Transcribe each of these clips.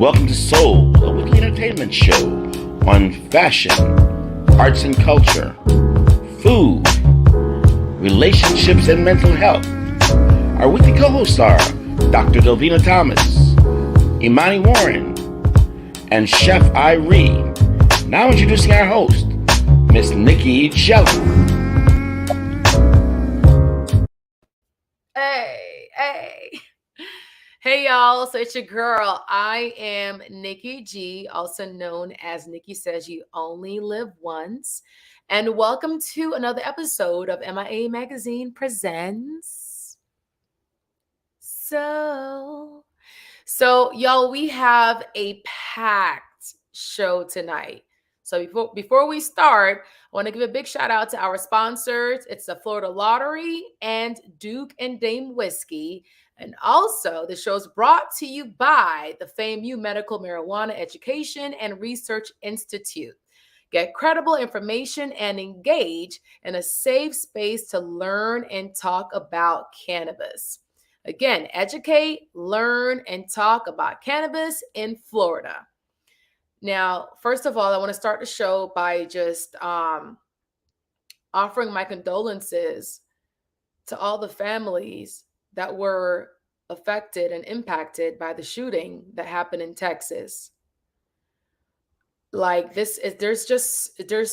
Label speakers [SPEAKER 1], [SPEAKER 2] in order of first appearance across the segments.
[SPEAKER 1] Welcome to Soul, a weekly entertainment show on fashion, arts and culture, food, relationships, and mental health. Our weekly co-hosts are Dr. Delvena Thomas, Imani Warren, and Chef Irie. Now introducing our host, Miss Nicky Gelin.
[SPEAKER 2] Hey y'all, so it's your girl. I am Nicky G, also known as Nicky Says You Only Live Once. And welcome to another episode of MIA Magazine Presents. So y'all, we have a packed show tonight. So before we start, I want to give a big shout out to our sponsors. It's the Florida Lottery and Duke and Dame Whiskey. And also, the show is brought to you by the FAMU Medical Marijuana Education and Research Institute. Get credible information and engage in a safe space to learn and talk about cannabis. Again, educate, learn, and talk about cannabis in Florida. Now, first of all, I want to start the show by just offering my condolences to all the families that were affected and impacted by the shooting that happened in Texas. Like there's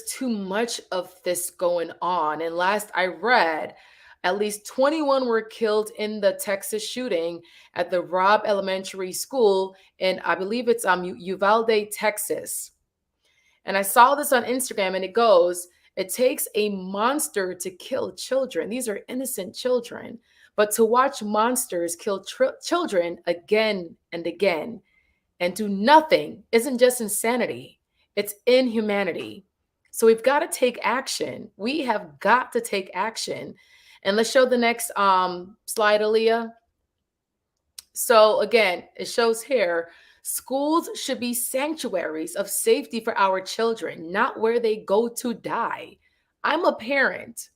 [SPEAKER 2] too much of this going on. And last I read, at least 21 were killed in the Texas shooting at the Robb Elementary School in, I believe it's Uvalde, Texas. And I saw this on Instagram and it goes, it takes a monster to kill children. These are innocent children. But to watch monsters kill children again and again and do nothing isn't just insanity. It's inhumanity. So we've got to take action. We have got to take action. And let's show the next slide, Aaliyah. So again, it shows here, schools should be sanctuaries of safety for our children, not where they go to die. I'm a parent,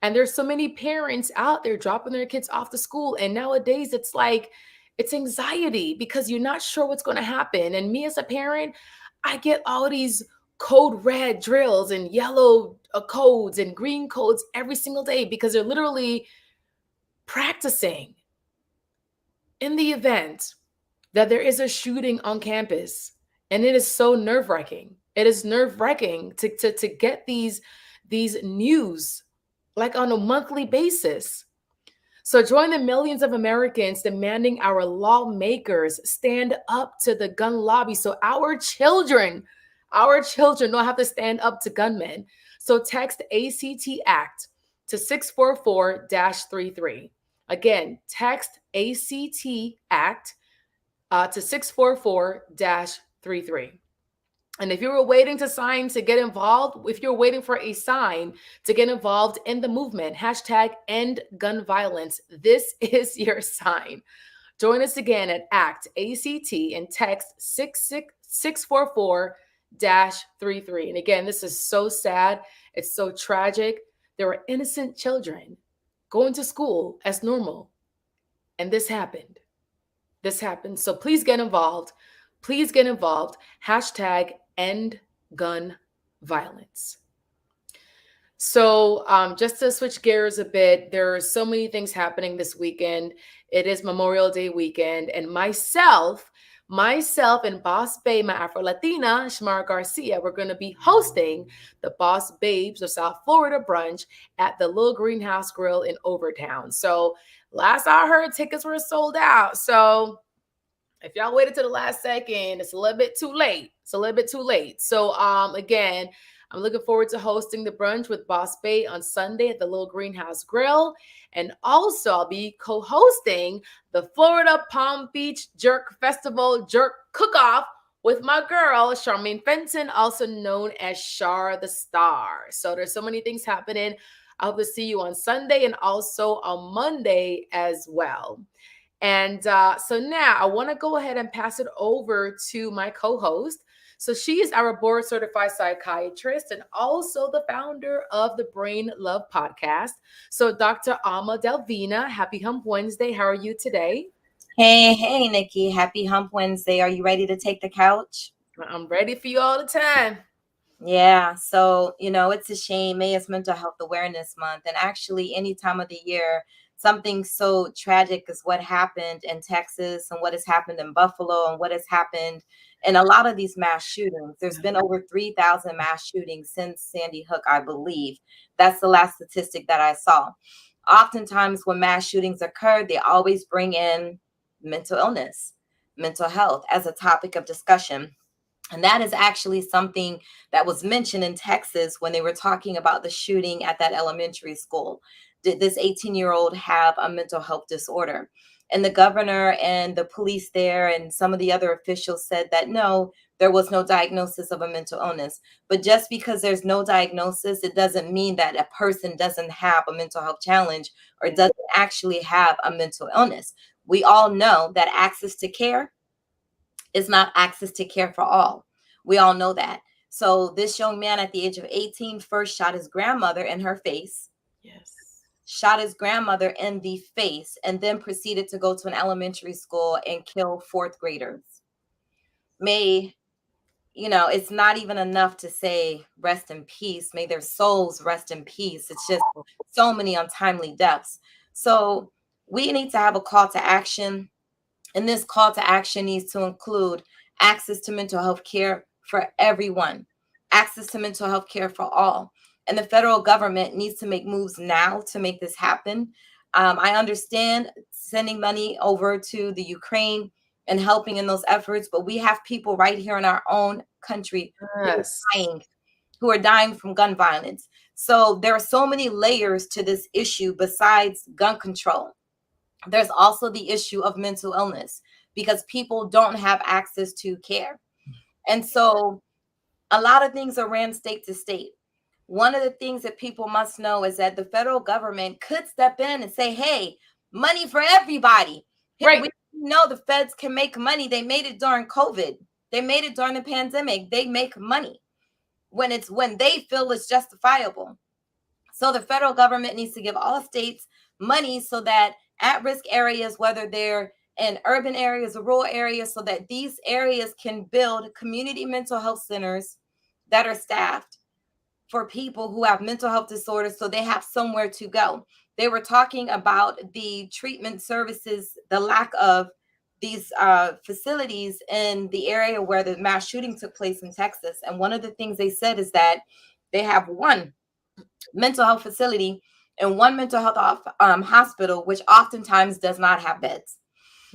[SPEAKER 2] and there's so many parents out there dropping their kids off to school. And nowadays it's like, it's anxiety because you're not sure what's going to happen. And me as a parent, I get all these code red drills and yellow codes and green codes every single day because they're literally practicing in the event that there is a shooting on campus. And it is so nerve-wracking. It is nerve-wracking to get these news like on a monthly basis. So join the millions of Americans demanding our lawmakers stand up to the gun lobby so our children don't have to stand up to gunmen. So text ACT Act to 644-33. Again, text ACT Act to 644-33. And if you were waiting to sign to get involved, if you're waiting for a sign to get involved in the movement, hashtag end gun violence, this is your sign. Join us again at ACT and text 644-33. And again, this is so sad. It's so tragic. There were innocent children going to school as normal. And this happened. So please get involved. Hashtag end gun violence. So just to switch gears a bit, there are so many things happening this weekend. It is Memorial Day weekend, and myself and Boss Babe, my Afro-Latina, Shamara Garcia, we're going to be hosting the Boss Babes of South Florida brunch at the Little Greenhouse Grill in Overtown. So last I heard, tickets were sold out. So if y'all waited to the last second, it's a little bit too late. So again, I'm looking forward to hosting the brunch with Boss Babe on Sunday at the Little Greenhouse Grill. And also I'll be co-hosting the Florida Palm Beach Jerk Festival Jerk Cook-Off with my girl, Charmaine Fenton, also known as Char the Star. So there's so many things happening. I hope to see you on Sunday and also on Monday as well. And so now I want to go ahead and pass it over to my co-host. So she is our board certified psychiatrist and also the founder of the Brain Love podcast. So Dr. Alma Delvena, happy Hump Wednesday. How are you today?
[SPEAKER 3] Hey, hey, Nikki. Happy Hump Wednesday. Are you ready to take the couch?
[SPEAKER 2] I'm ready for you all the time.
[SPEAKER 3] Yeah. So, it's a shame. May is Mental Health Awareness Month. And actually, any time of the year, something so tragic as what happened in Texas and what has happened in Buffalo and what has happened in a lot of these mass shootings. There's been over 3,000 mass shootings since Sandy Hook, I believe. That's the last statistic that I saw. Oftentimes, when mass shootings occur, they always bring in mental illness, mental health as a topic of discussion. And that is actually something that was mentioned in Texas when they were talking about the shooting at that elementary school. Did this 18-year-old have a mental health disorder? And the governor and the police there and some of the other officials said that no, there was no diagnosis of a mental illness. But just because there's no diagnosis, it doesn't mean that a person doesn't have a mental health challenge or doesn't actually have a mental illness. We all know that access to care is not access to care for all. We all know that. So this young man at the age of 18 first shot his grandmother in her face,
[SPEAKER 2] Yes.
[SPEAKER 3] shot his grandmother in the face, and then proceeded to go to an elementary school and kill fourth graders. May, it's not even enough to say rest in peace. May their souls rest in peace. It's just so many untimely deaths. So we need to have a call to action. And this call to action needs to include access to mental health care for everyone, access to mental health care for all. And the federal government needs to make moves now to make this happen. I understand sending money over to the Ukraine and helping in those efforts, but we have people right here in our own country
[SPEAKER 2] Yes.
[SPEAKER 3] who are dying from gun violence. So there are so many layers to this issue besides gun control. There's also the issue of mental illness because people don't have access to care. And so a lot of things are ran state to state. One of the things that people must know is that the federal government could step in and say, hey, money for everybody.
[SPEAKER 2] Right.
[SPEAKER 3] We know the feds can make money. They made it during COVID. They made it during the pandemic. They make money when they feel it's justifiable. So the federal government needs to give all states money so that at-risk areas, whether they're in urban areas or rural areas, so that these areas can build community mental health centers that are staffed for people who have mental health disorders so they have somewhere to go. They were talking about the treatment services, the lack of these facilities in the area where the mass shooting took place in Texas. And one of the things they said is that they have one mental health facility and one mental health hospital, which oftentimes does not have beds.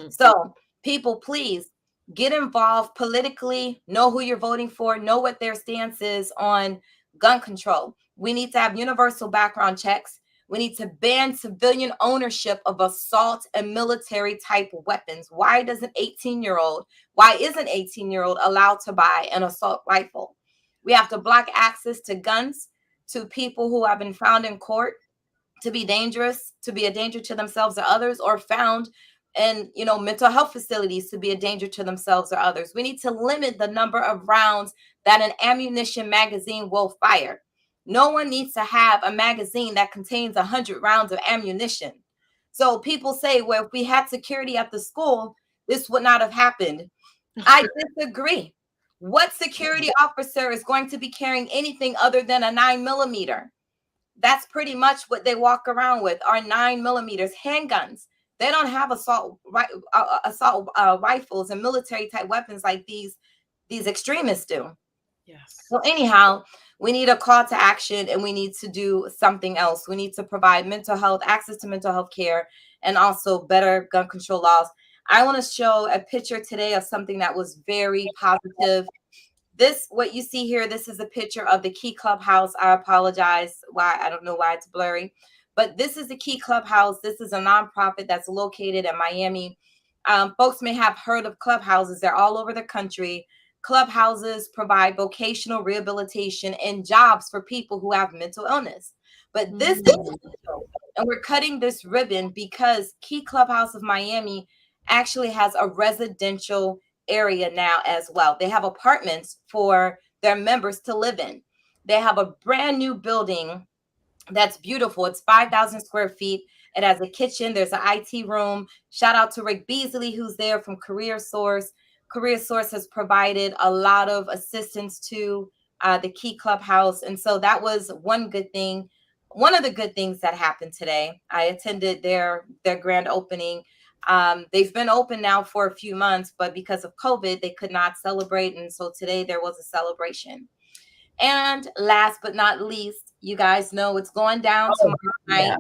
[SPEAKER 3] So people, please get involved politically, know who you're voting for, know what their stance is on gun control. We need to have universal background checks. We need to ban civilian ownership of assault and military type weapons. Why isn't 18-year-old allowed to buy an assault rifle? We have to block access to guns to people who have been found in court to be dangerous, to be a danger to themselves or others, or found in mental health facilities to be a danger to themselves or others. We need to limit the number of rounds that an ammunition magazine will fire. No one needs to have a magazine that contains 100 rounds of ammunition. So people say, well, if we had security at the school, this would not have happened. I disagree. What security officer is going to be carrying anything other than a 9mm? That's pretty much what they walk around with, are 9mm handguns. They don't have assault rifles and military type weapons like these extremists do.
[SPEAKER 2] Yes.
[SPEAKER 3] So anyhow, we need a call to action and we need to do something else. We need to provide mental health, access to mental health care, and also better gun control laws. I want to show a picture today of something that was very positive. This, what you see here, this is a picture of the Key Clubhouse. I apologize. I don't know why it's blurry, but this is the Key Clubhouse. This is a nonprofit that's located in Miami. Folks may have heard of clubhouses. They're all over the country. Clubhouses provide vocational rehabilitation and jobs for people who have mental illness. But this is, and we're cutting this ribbon because Key Clubhouse of Miami actually has a residential area now as well. They have apartments for their members to live in. They have a brand new building that's beautiful. It's 5,000 square feet. It has a kitchen. There's an IT room. Shout out to Rick Beasley, who's there from Career Source. Career Source has provided a lot of assistance to the Key Clubhouse. And so that was one good thing. One of the good things that happened today. I attended their grand opening. They've been open now for a few months, but because of COVID, they could not celebrate. And so today there was a celebration. And last but not least, you guys know it's going down tomorrow night.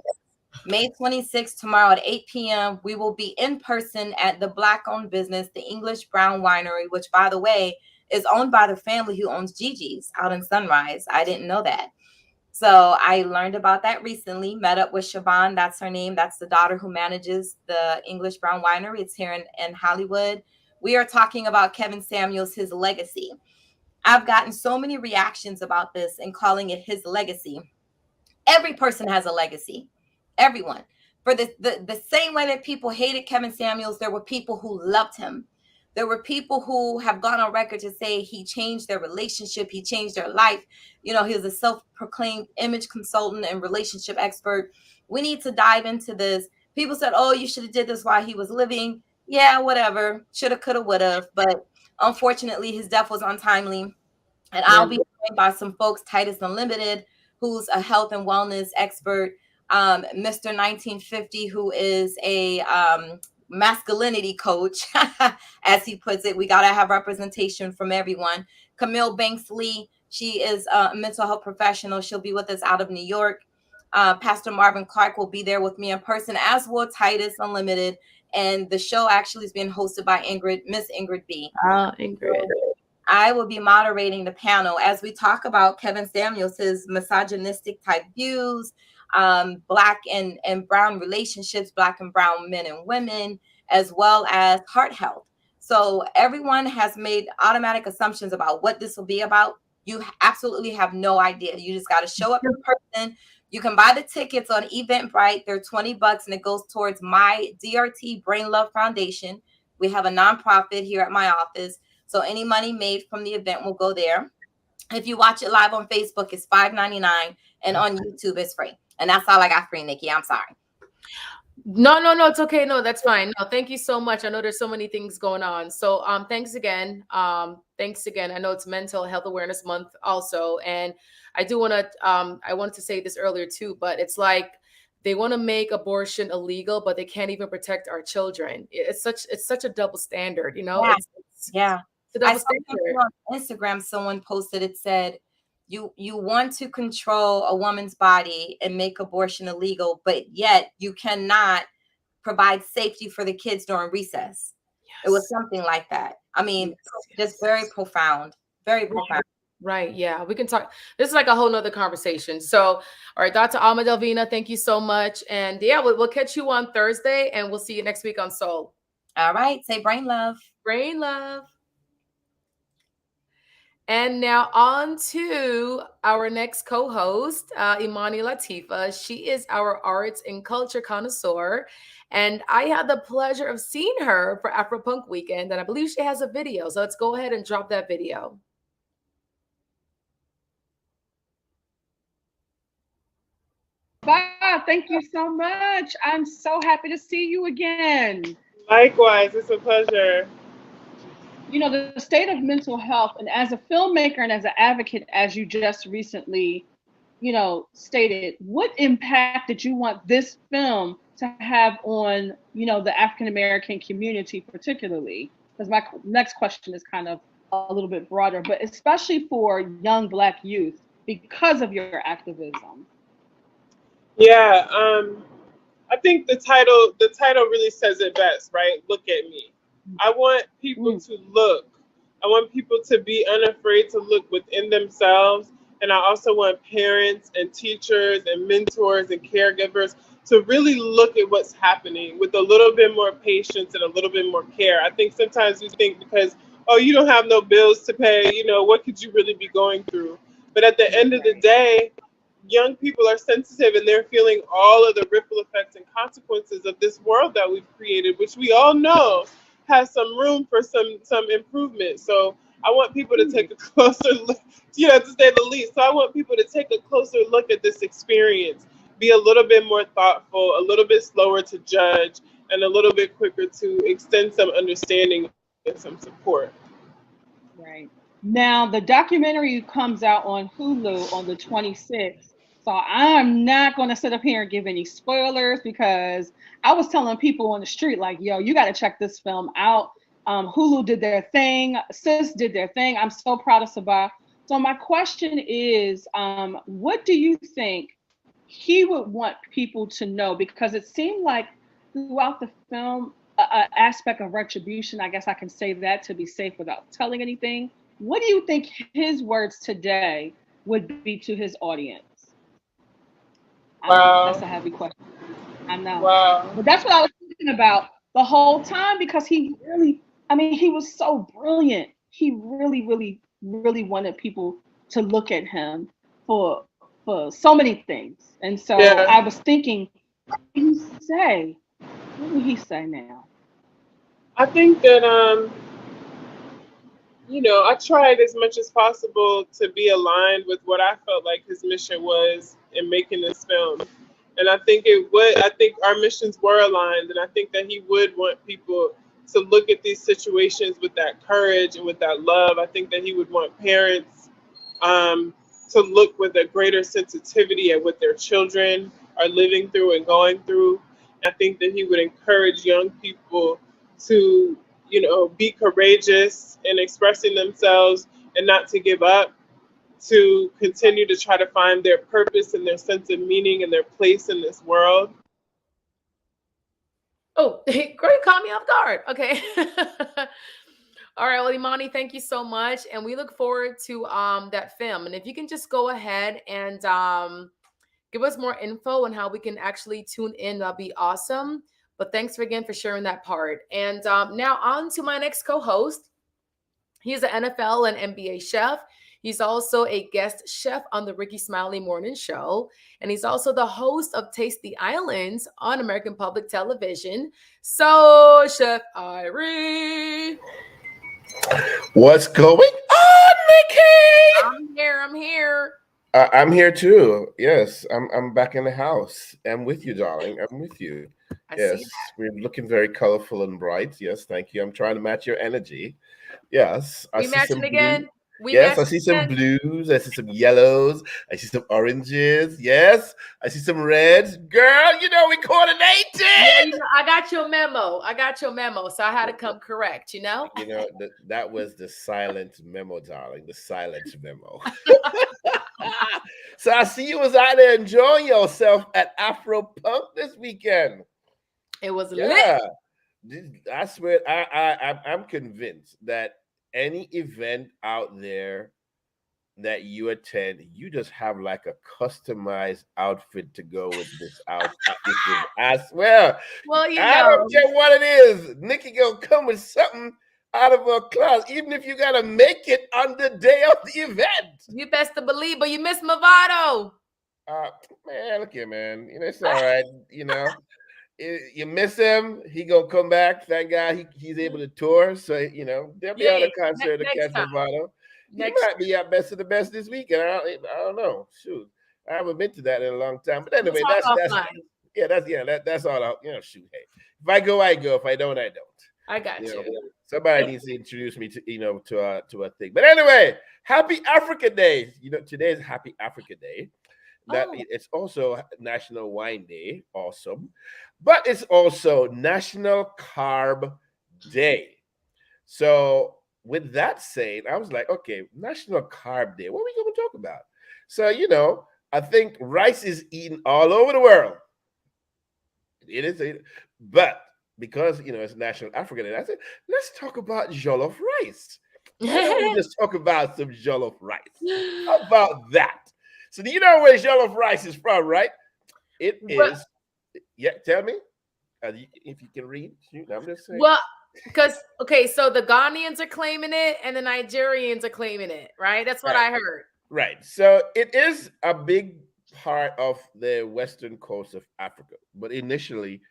[SPEAKER 3] May 26th, tomorrow at 8 p.m. We will be in person at the Black-owned business, the English Brown Winery, which, by the way, is owned by the family who owns Gigi's out in Sunrise. I didn't know that. So I learned about that recently, met up with Siobhan. That's her name. That's the daughter who manages the English Brown Winery. It's here in Hollywood. We are talking about Kevin Samuels, his legacy. I've gotten so many reactions about this and calling it his legacy. Every person has a legacy. Everyone. For the same way that people hated Kevin Samuels, there were people who loved him. There were people who have gone on record to say he changed their relationship. He changed their life. You know, he was a self-proclaimed image consultant and relationship expert. We need to dive into this. People said, oh, you should have did this while he was living. Yeah, whatever. Shoulda, coulda, woulda. But unfortunately, his death was untimely. And I'll be joined by some folks, Titus Unlimited, who's a health and wellness expert. Mr. 1950, who is a masculinity coach, as he puts it. We got to have representation from everyone. Camille Banks-Lee, she is a mental health professional. She'll be with us out of New York. Pastor Marvin Clark will be there with me in person, as will Titus Unlimited. And the show actually is being hosted by Miss Ingrid B.
[SPEAKER 2] Ingrid.
[SPEAKER 3] I will be moderating the panel as we talk about Kevin Samuels, his misogynistic type views, Black and brown relationships, Black and brown men and women, as well as heart health. So everyone has made automatic assumptions about what this will be about. You absolutely have no idea. You just got to show up in person. You can buy the tickets on Eventbrite. They're $20 and it goes towards my DRT Brain Love Foundation. We have a nonprofit here at my office. So any money made from the event will go there. If you watch it live on Facebook, it's $5.99, and on YouTube, it's free. And that's all I got for you, Nikki. I'm sorry.
[SPEAKER 2] No, it's okay. No, that's fine. No, thank you so much. I know there's so many things going on. So thanks again. Thanks again. I know it's Mental Health Awareness Month also. And I do want to, I wanted to say this earlier too, but it's like they want to make abortion illegal, but they can't even protect our children. It's such a double standard, you know?
[SPEAKER 3] Yeah. I saw on Instagram, someone posted, it said, you want to control a woman's body and make abortion illegal, but yet you cannot provide safety for the kids during recess. Yes. It was something like that. I mean, just very profound, very profound.
[SPEAKER 2] Right. Yeah, we can talk. This is like a whole nother conversation. So, all right, Dr. Alma Delvena, thank you so much. And yeah, we'll catch you on Thursday and we'll see you next week on Soul.
[SPEAKER 3] All right. Say brain love.
[SPEAKER 2] Brain love. And now on to our next co-host, Imani Latifa. She is our arts and culture connoisseur. And I had the pleasure of seeing her for AfroPunk Weekend. And I believe she has a video. So let's go ahead and drop that video.
[SPEAKER 4] Bob, thank you so much. I'm so happy to see you again.
[SPEAKER 5] Likewise, it's a pleasure.
[SPEAKER 4] You know, the state of mental health, and as a filmmaker and as an advocate, as you just recently, stated, what impact did you want this film to have on, the African-American community particularly? Because my next question is kind of a little bit broader, but especially for young Black youth because of your activism.
[SPEAKER 5] Yeah, I think the title really says it best, right? Look at me. I want people to look. I want people to be unafraid to look within themselves. And I also want parents and teachers and mentors and caregivers to really look at what's happening with a little bit more patience and a little bit more care. I think sometimes we think because, oh, you don't have no bills to pay, what could you really be going through? But at the end of the day, young people are sensitive and they're feeling all of the ripple effects and consequences of this world that we've created, which we all know has some room for some improvement. So I want people to take a closer look, to say the least. So I want people to take a closer look at this experience, be a little bit more thoughtful, a little bit slower to judge, and a little bit quicker to extend some understanding and some support.
[SPEAKER 4] Right. Now, the documentary comes out on Hulu on the 26th. So I'm not going to sit up here and give any spoilers because I was telling people on the street, like, yo, you got to check this film out. Hulu did their thing. Sis did their thing. I'm so proud of Sabah. So my question is, what do you think he would want people to know? Because it seemed like throughout the film, aspect of retribution, I guess I can say that to be safe without telling anything. What do you think his words today would be to his audience?
[SPEAKER 5] Wow.
[SPEAKER 4] That's a heavy question. I know.
[SPEAKER 5] Wow.
[SPEAKER 4] But that's what I was thinking about the whole time, because he really, I mean, he was so brilliant. He really, really, really wanted people to look at him for so many things. And so
[SPEAKER 5] Yeah.
[SPEAKER 4] I was thinking, what did he say? What would he say now?
[SPEAKER 5] I think that I tried as much as possible to be aligned with what I felt like his mission was in making this film. And I think our missions were aligned, and I think that he would want people to look at these situations with that courage and with that love. I think that he would want parents to look with a greater sensitivity at what their children are living through and going through. I think that he would encourage young people to, be courageous in expressing themselves and not to give up, to continue to try to find their purpose and their sense of meaning and their place in this world.
[SPEAKER 2] Oh, great, caught me off guard. Okay. All right, well, Imani, thank you so much, and we look forward to that film. And if you can just go ahead and give us more info on how we can actually tune in, that'll be awesome. But thanks again for sharing that part. And now on to my next co-host. He's an NFL and NBA chef. He's also a guest chef on the Ricky Smiley Morning Show. And he's also the host of Taste the Islands on American Public Television. So, Chef Irie.
[SPEAKER 1] What's going on, Nikki?
[SPEAKER 2] I'm here.
[SPEAKER 1] I'm here too. Yes, I'm back in the house. I'm with you, darling. I'm with you. Yes, we're looking very colorful and bright. Yes, thank you. I'm trying to match your energy. Yes,
[SPEAKER 2] We matching again.
[SPEAKER 1] Yes, I see some blues. I see some yellows. I see some oranges. Yes, I see some reds. Girl, we coordinated.
[SPEAKER 2] Yeah, I got your memo. So I had to come correct.
[SPEAKER 1] That was the silent memo, darling. The silent memo. So I see you was out there enjoying yourself at AfroPunk this weekend.
[SPEAKER 2] It was lit.
[SPEAKER 1] I swear, I'm convinced that any event out there that you attend, you just have like a customized outfit to go with this outfit. I swear.
[SPEAKER 2] Well,
[SPEAKER 1] I don't care what it is. Nikki gonna come with something out of her closet, even if you gotta make it on the day of the event.
[SPEAKER 2] You best to believe, but you miss Movado.
[SPEAKER 1] Man, look here, man. It's all right. You miss him, he gonna come back. Thank God he's able to tour. So they'll be on a concert to catch Movado. He might be our best of the best this weekend. I don't know. Shoot, I haven't been to that in a long time. But anyway, that's all out. Shoot, hey, if I go, I go. If I don't, I don't.
[SPEAKER 2] I got you.
[SPEAKER 1] Somebody needs to introduce me to a thing. But anyway, Happy Africa Day. Today is Happy Africa Day. It's also National Wine Day. Awesome. But it's also National Carb Day. So with that said, I was like, okay, National Carb Day. What are we going to talk about? So, I think rice is eaten all over the world. It is. But because, it's National Africa Day, I said, let's talk about jollof rice. Why don't we just talk about some jollof rice? How about that? So do you know where jollof rice is from, right? It is. Yeah, tell me. If you can read. I'm just saying.
[SPEAKER 2] Well, so the Ghanaians are claiming it and the Nigerians are claiming it, right? That's what I heard.
[SPEAKER 1] Right. So it is a big part of the western coast of Africa. But initially,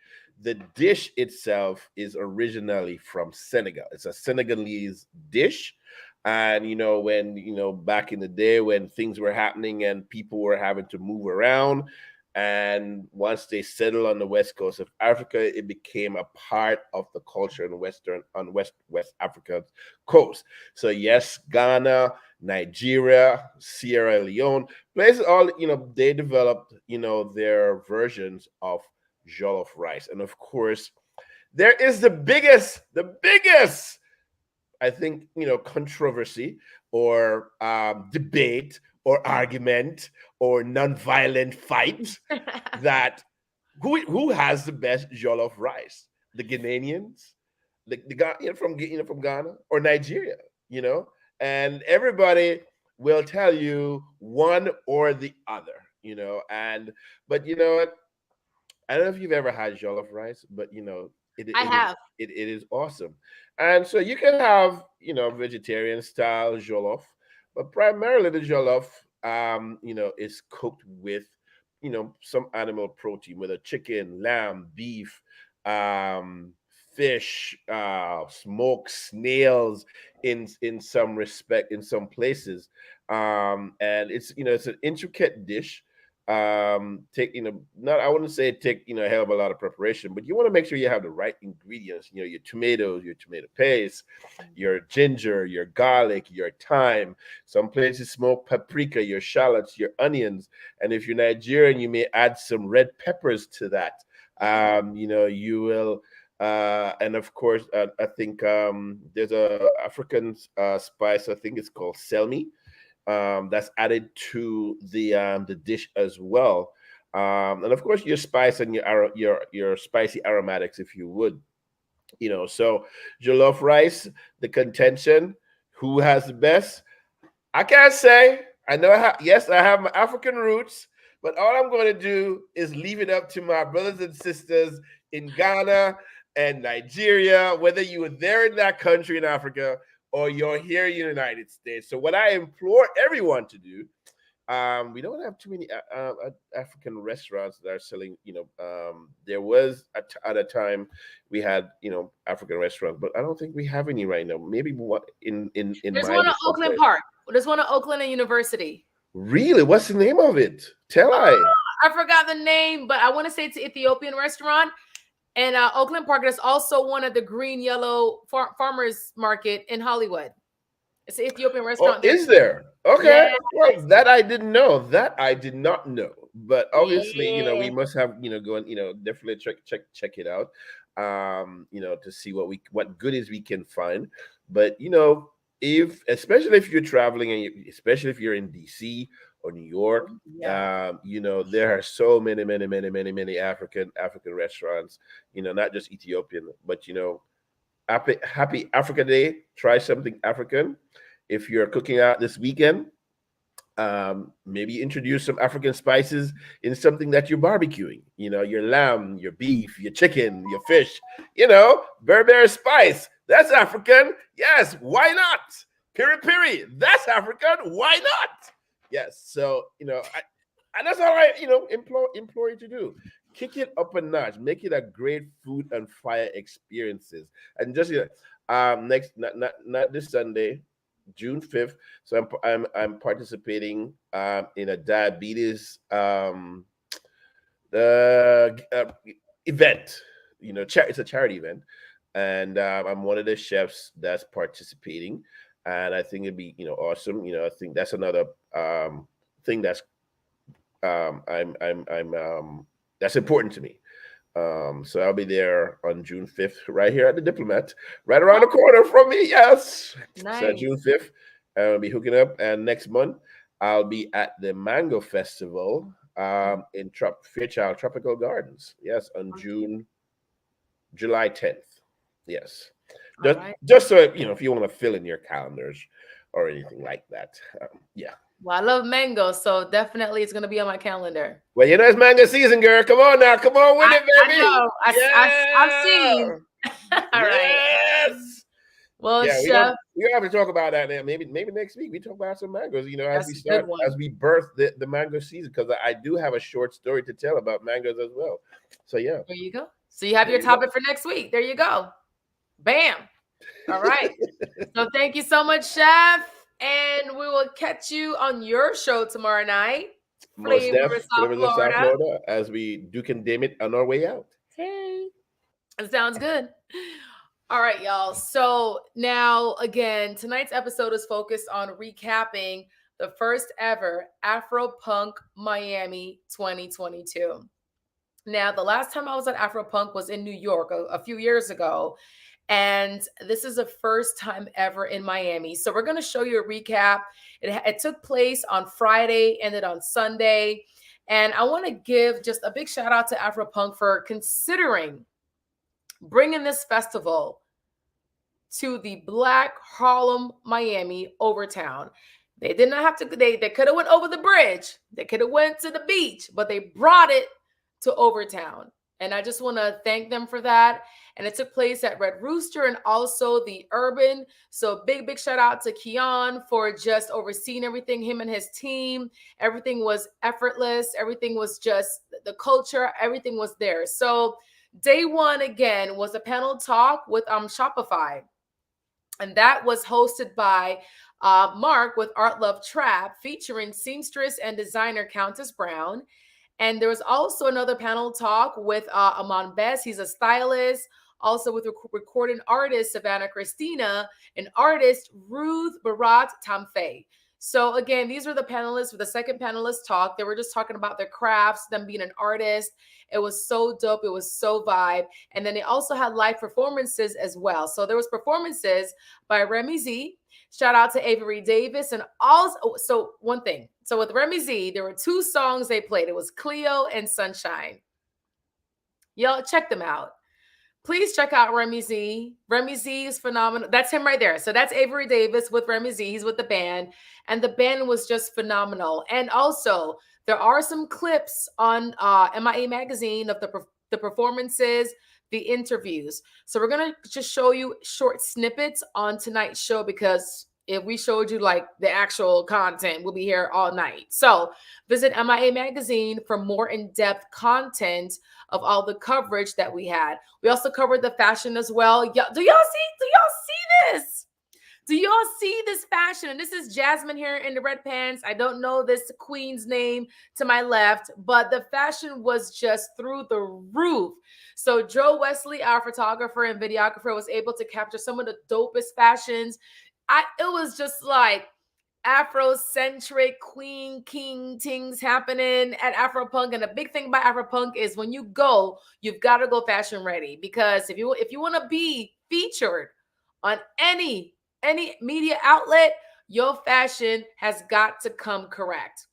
[SPEAKER 1] the dish itself is originally from Senegal. It's a Senegalese dish. And, when, back in the day when things were happening and people were having to move around, And once they settled on the west coast of Africa, it became a part of the culture in West Africa's coast. So yes, Ghana, Nigeria, Sierra Leone, places all, they developed, their versions of jollof rice. And of course, there is the biggest, I think, controversy or debate or argument or nonviolent fight that who has the best jollof rice? The Ghanaians, from Ghana or Nigeria, and everybody will tell you one or the other, and but you know what? I don't know if you've ever had jollof rice, but
[SPEAKER 2] I have.
[SPEAKER 1] it is awesome. And so you can have, vegetarian style jollof, but primarily the jollof is cooked with, some animal protein, whether chicken, lamb, beef, fish, smoked snails in some respect, in some places. And it's an intricate dish. Take, not, I wouldn't say take, a hell of a lot of preparation, but you want to make sure you have the right ingredients, your tomatoes, your tomato paste, your ginger, your garlic, your thyme. Some places smoke paprika, your shallots, your onions. And if you're Nigerian, you may add some red peppers to that. You will and of course, I think there's a African spice. I think it's called selmi, that's added to the dish as well. And of course, your spice and your spicy aromatics, if you would. So jollof rice, the contention, who has the best? I can't say. I know. Yes, I have my African roots, but all I'm going to do is leave it up to my brothers and sisters in Ghana and Nigeria, whether you were there in that country in Africa or you're here in the United States. So what I implore everyone to do, we don't have too many African restaurants that are selling. There was at a time we had African restaurants, but I don't think we have any right now. Maybe what in
[SPEAKER 2] There's one at Oakland Park. There's one at Oakland and University.
[SPEAKER 1] Really? What's the name of it?
[SPEAKER 2] I forgot the name, but I want to say it's an Ethiopian restaurant. And Oakland Park, there's also one at the Green Yellow Farmers Market in Hollywood. It's an Ethiopian restaurant.
[SPEAKER 1] Is there? Okay. Yeah. Well, that I didn't know. That I did not know. But obviously, we must have, go and, definitely check it out. To see what goodies we can find. But especially if you're traveling and especially if you're in DC or New York, there are so many African restaurants, not just Ethiopian, but happy Africa Day. Try something African. If you're cooking out this weekend, maybe introduce some African spices in something that you're barbecuing. Your lamb, your beef, your chicken, your fish. Berbere spice. That's African. Yes, why not? Piri piri. That's African. Why not? Yes. So and that's all I implore you to do. Kick it up a notch. Make it a great food and fire experiences. And just next, not this Sunday, June 5th. So I'm participating in a diabetes event. It's a charity event, and I'm one of the chefs that's participating. And I think it'd be awesome. I think that's another thing that's that's important to me. So I'll be there on June 5th, right here at the Diplomat, right around the corner from me. Yes. Nice. So June 5th, I'll be hooking up. And next month, I'll be at the Mango Festival in Fairchild Tropical Gardens. Yes, on July 10th. Yes. Just so, if you want to fill in your calendars or anything like that. Yeah.
[SPEAKER 2] Well, I love mango, so definitely it's going to be on my calendar.
[SPEAKER 1] Well, it's mango season, girl. Come on now. Come on with it, baby.
[SPEAKER 2] I know. I've seen. All right.
[SPEAKER 1] Yes.
[SPEAKER 2] Well, Chef.
[SPEAKER 1] We have to talk about that now. Maybe next week we talk about some mangoes, as we birth the mango season, because I do have a short story to tell about mangoes as well. So, yeah.
[SPEAKER 2] There you go. So you have your topic for next week. There you go. Bam. All right. So thank you so much, Chef. And we will catch you on your show tomorrow night.
[SPEAKER 1] Most def,
[SPEAKER 2] Flavors of
[SPEAKER 1] flavors of South
[SPEAKER 2] Florida.
[SPEAKER 1] Florida, as we do condemn it on our way out.
[SPEAKER 2] Hey, it sounds good. All right, y'all. So now, again, tonight's episode is focused on recapping the first ever AfroPunk Miami 2022. Now, the last time I was at AfroPunk was in New York a few years ago. And this is the first time ever in Miami. So we're going to show you a recap. It took place on Friday, ended on Sunday. And I want to give just a big shout out to AfroPunk for considering bringing this festival to the Black Harlem, Miami, Overtown. They did not have to, they could have went over the bridge. They could have went to the beach, but they brought it to Overtown. And I just want to thank them for that. And it took place at Red Rooster and also the Urban. So big shout out to Keon for just overseeing everything, him and his team. Everything was effortless. Everything was just the culture. Everything was there. So day one, again, was a panel talk with Shopify. And that was hosted by Mark with Art Love Trap, featuring seamstress and designer Countess Brown. And there was also another panel talk with Amon Bess. He's a stylist, also with recording artist Savannah Christina and artist Ruth Barat Tamfe. So again, these are the panelists for the second panelist talk. They were just talking about their crafts, them being an artist. It was so dope. It was so vibe. And then they also had live performances as well. So there was performances by Remy Z. Shout out to Avery Davis. And also, so one thing. So with Remy Z, there were two songs they played. It was Cleo and Sunshine. Y'all check them out. Please check out Remy Z. Remy Z is phenomenal. That's him right there. So that's Avery Davis with Remy Z. He's with the band. And the band was just phenomenal. And also, there are some clips on MIA Magazine of the performances, the interviews. So we're going to just show you short snippets on tonight's show, because if we showed you like the actual content, we'll be here all night. So visit MIA Magazine for more in-depth content of all the coverage that we had. We also covered the fashion as well. Do y'all see this? Do y'all see this fashion? And this is Jasmine here in the red pants. I don't know this queen's name to my left, but the fashion was just through the roof. So Joe Wesley, our photographer and videographer, was able to capture some of the dopest fashions. It was just like Afrocentric queen king things happening at AfroPunk. And the big thing about AfroPunk is when you go, you've got to go fashion ready, because if you want to be featured on any media outlet, your fashion has got to come correct.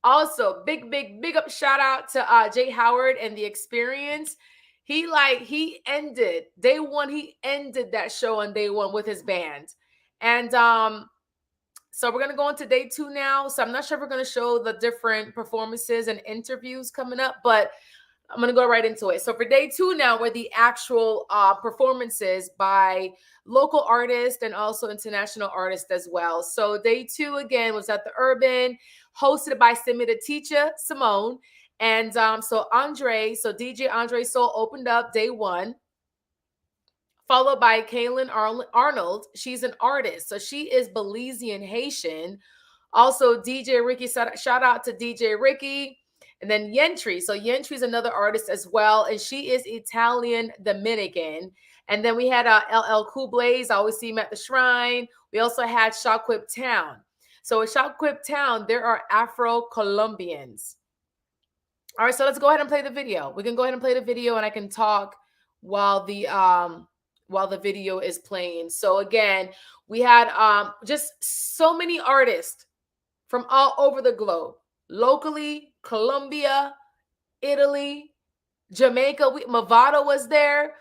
[SPEAKER 2] Also, big up shout out to Jay Howard and The Experience. He ended day one. He ended that show on day one with his band. And so we're going to go into day two now. So I'm not sure if we're going to show the different performances and interviews coming up, but I'm going to go right into it. So for day two now, were the actual performances by local artists and also international artists as well. So day two, again, was at the Urban, hosted by Simi the Teacher, Simone. And so DJ Andre Soul opened up day one, followed by Kaylin Arnold. She's an artist. So she is Belizean Haitian. Also, DJ Ricky, shout out to DJ Ricky. And then Yentry. So Yentry is another artist as well. And she is Italian Dominican. And then we had LL Cool Blaze. I always see him at the Shrine. We also had Shaquip Town. So in Shaquip Town, there are Afro-Colombians. All right, so let's go ahead and play the video. We can go ahead and play the video, and I can talk while the video is playing. So again, we had just so many artists from all over the globe. Locally, Colombia, Italy, Jamaica. Movado was there.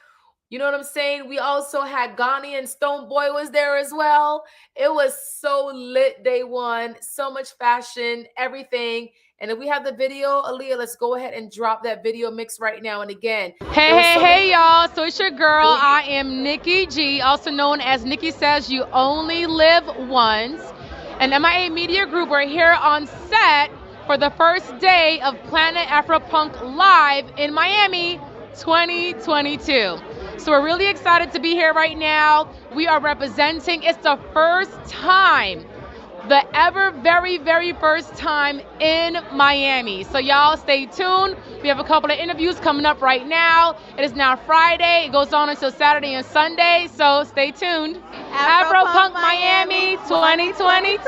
[SPEAKER 2] You know what I'm saying? We also had Ghani and Stone Boy was there as well. It was so lit day one. So much fashion, everything. And if we have the video, Aaliyah, let's go ahead and drop that video mix right now. And again,
[SPEAKER 6] hey y'all. So it's your girl. I am Nikki G, also known as Nikki Says You Only Live Once. And MIA Media Group, we're here on set for the first day of Planet AfroPunk Live in Miami 2022. So we're really excited to be here right now. We are representing, it's the first time the ever very, very first time in Miami. So y'all stay tuned. We have a couple of interviews coming up right now. It is now Friday. It goes on until Saturday and Sunday, so stay tuned. AfroPunk Miami 2022.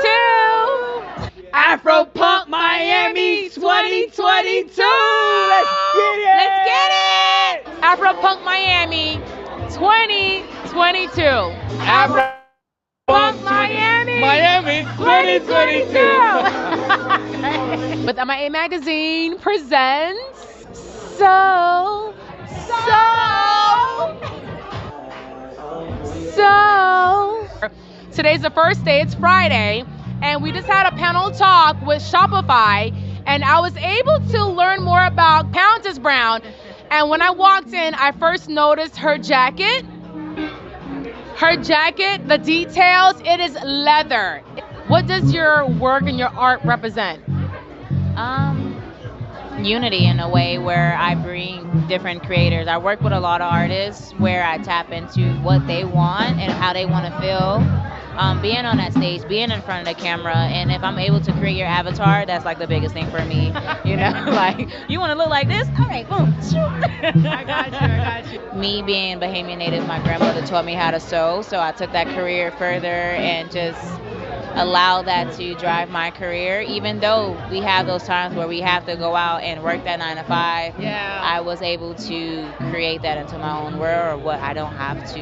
[SPEAKER 6] AfroPunk Miami 2022. Let's get it. Let's get it. AfroPunk Miami 2022. AfroPunk Miami 2022. With MIA Magazine presents So. Today's the first day, it's Friday, and we just had a panel talk with Shopify, and I was able to learn more about Countess Brown. And when I walked in, I first noticed her jacket. The details, it is leather. What does your work and your art represent?
[SPEAKER 7] Unity in a way where I bring different creators. I work with a lot of artists where I tap into what they want and how they want to feel. Being on that stage, being in front of the camera, and if I'm able to create your avatar, that's like the biggest thing for me. You know, like, you want to look like this? All right, boom.
[SPEAKER 6] I got you.
[SPEAKER 7] Me being Bahamian Native, my grandmother taught me how to sew, so I took that career further and just allow that to drive my career. Even though we have those times where we have to go out and work that 9 to 5,
[SPEAKER 6] Yeah.
[SPEAKER 7] I was able to create that into my own world, or what I don't have to,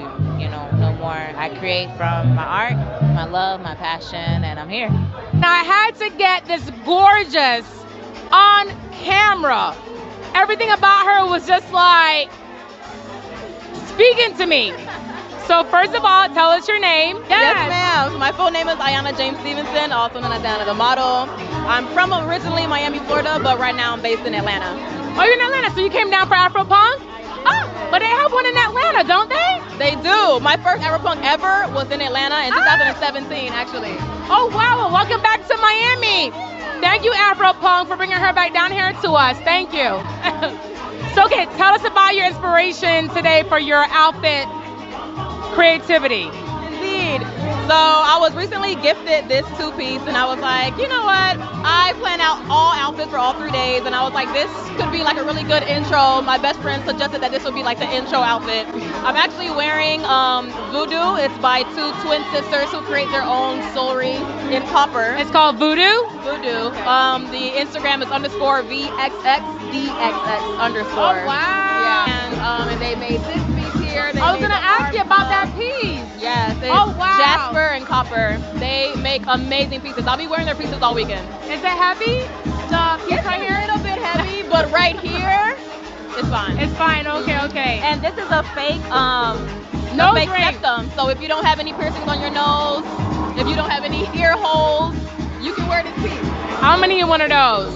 [SPEAKER 7] no more. I create from my art, my love, my passion, and I'm here.
[SPEAKER 6] Now I had to get this gorgeous on camera. Everything about her was just like speaking to me. So first of all, tell us your name.
[SPEAKER 8] Yes, ma'am. My full name is Ayana James Stevenson, also known as Diana the Model. I'm from originally Miami, Florida, but right now I'm based in Atlanta.
[SPEAKER 6] Oh, you're in Atlanta, so you came down for AfroPunk? Oh, but they have one in Atlanta, don't they?
[SPEAKER 8] They do. My first AfroPunk ever was in Atlanta in 2017, actually.
[SPEAKER 6] Oh, wow. Well, welcome back to Miami. Thank you, AfroPunk, for bringing her back down here to us. Thank you. So, okay, tell us about your inspiration today for your outfit creativity.
[SPEAKER 8] Indeed. So I was recently gifted this 2-piece, and I was like, you know what? I plan out all outfits for all 3 days, and I was like, this could be like a really good intro. My best friend suggested that this would be like the intro outfit. I'm actually wearing Voodoo. It's by 2 twin sisters who create their own soulry in copper.
[SPEAKER 6] It's called Voodoo?
[SPEAKER 8] Voodoo. The Instagram is _VXXDXX_.
[SPEAKER 6] Oh, wow.
[SPEAKER 8] Yeah. And they made this piece here.
[SPEAKER 6] I was going to ask you about that piece.
[SPEAKER 8] Yes.
[SPEAKER 6] Oh, wow.
[SPEAKER 8] Jasper and copper. They make amazing pieces. I'll be wearing their pieces all weekend.
[SPEAKER 6] Is it heavy?
[SPEAKER 8] Yes, right here, a little bit heavy, but right here, it's fine.
[SPEAKER 6] It's fine. Okay.
[SPEAKER 8] And this is a fake,
[SPEAKER 6] nose
[SPEAKER 8] fake
[SPEAKER 6] ring.
[SPEAKER 8] septum. So if you don't have any piercings on your nose, if you don't have any ear holes, you can wear this piece.
[SPEAKER 6] I'm gonna need one of those.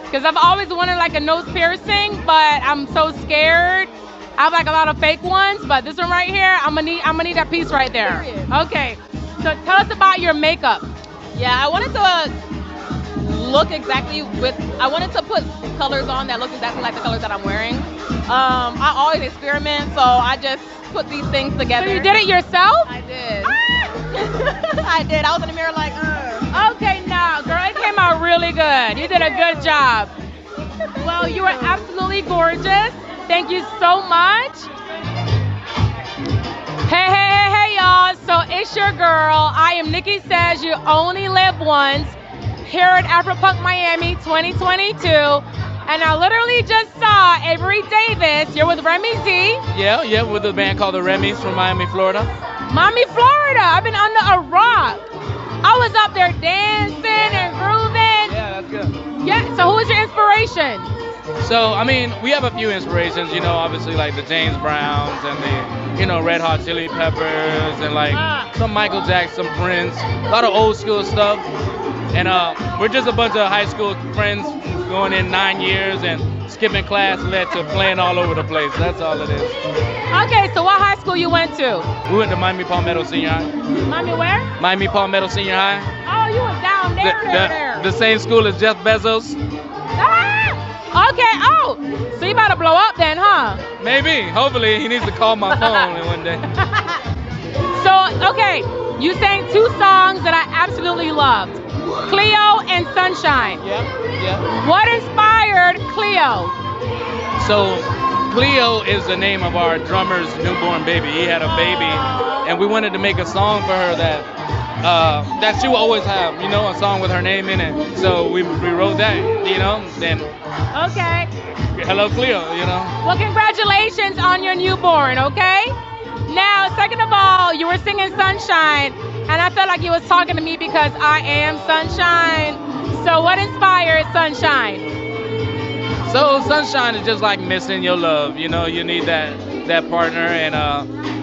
[SPEAKER 6] Because I've always wanted like a nose piercing, but I'm so scared. I have like a lot of fake ones, but this one right here, I'm gonna need that piece right there.
[SPEAKER 8] Period.
[SPEAKER 6] Okay. So tell us about your makeup.
[SPEAKER 8] Yeah, I wanted to look exactly I wanted to put colors on that look exactly like the colors that I'm wearing. I always experiment, so I just put these things together.
[SPEAKER 6] So you did it yourself?
[SPEAKER 8] I did. I did. I was in the mirror like,
[SPEAKER 6] Okay, no, girl, it came out really good. You did a good job. Well, you are absolutely gorgeous. Thank you so much. Hey, y'all. So it's your girl. I am Nikki Says You Only Live Once here at AfroPunk Miami 2022. And I literally just saw Irie Davis. You're with Remy Z.
[SPEAKER 9] Yeah, with a band called the Remy's from Miami, Florida.
[SPEAKER 6] Miami, Florida. I've been under a rock. I was up there dancing and grooving.
[SPEAKER 9] Yeah, that's good.
[SPEAKER 6] Yeah, so who was your inspiration?
[SPEAKER 9] So, I mean, we have a few inspirations, obviously like the James Browns and the, Red Hot Chili Peppers and like some Michael Jackson, some Prince, a lot of old school stuff. And we're just a bunch of high school friends going in 9 years, and skipping class led to playing all over the place. That's all it is.
[SPEAKER 6] Okay, so what high school you went to?
[SPEAKER 9] We went to Miami Palmetto Senior High.
[SPEAKER 6] Miami where?
[SPEAKER 9] Miami Palmetto Senior High.
[SPEAKER 6] Oh, you was down there.
[SPEAKER 9] The same school as Jeff Bezos.
[SPEAKER 6] Okay, so you about to blow up then, huh?
[SPEAKER 9] Maybe. Hopefully. He needs to call my phone one day.
[SPEAKER 6] So, okay, You sang 2 songs that I absolutely loved, Cleo and Sunshine.
[SPEAKER 9] Yeah.
[SPEAKER 6] What inspired Cleo?
[SPEAKER 9] So Cleo is the name of our drummer's newborn baby. He had a baby, and we wanted to make a song for her that she will always have, you know, a song with her name in it. So we wrote that, you know, then
[SPEAKER 6] Okay.
[SPEAKER 9] hello Cleo, you know.
[SPEAKER 6] Well, congratulations on your newborn, okay? Now, second of all, you were singing Sunshine, and I felt like you was talking to me because I am Sunshine. So what inspired Sunshine?
[SPEAKER 9] So Sunshine is just like missing your love, you know, you need that partner, and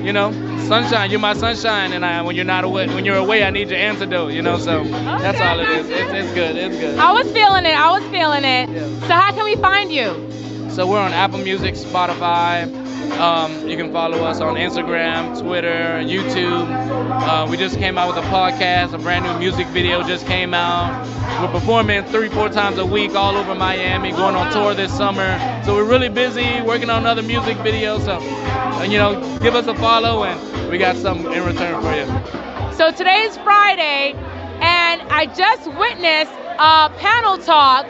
[SPEAKER 9] you know, Sunshine, you're my sunshine, and when you're away, I need your antidote, you know, so that's all it is. It's good, it's good.
[SPEAKER 6] I was feeling it.
[SPEAKER 9] Yeah.
[SPEAKER 6] So how can we find you?
[SPEAKER 9] So we're on Apple Music, Spotify. You can follow us on Instagram, Twitter, YouTube. We just came out with a podcast. A brand new music video just came out. We're performing 3-4 times a week all over Miami, going on tour this summer. So we're really busy working on other music videos. So, you know, give us a follow, and we got something in return for you.
[SPEAKER 6] So today's Friday, and I just witnessed a panel talk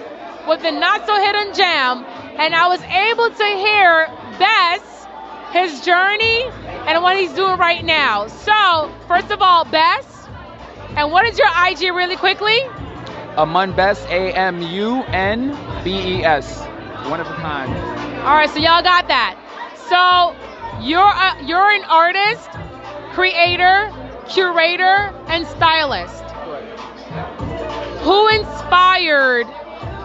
[SPEAKER 6] with the Not So Hidden Jam, and I was able to hear Bess, his journey, and what he's doing right now. So, first of all, Bess, and what is your IG really quickly?
[SPEAKER 10] Amunbes, AMUNBES. One of a kind.
[SPEAKER 6] All right, so y'all got that. So, you're an artist, creator, curator, and stylist. Who inspired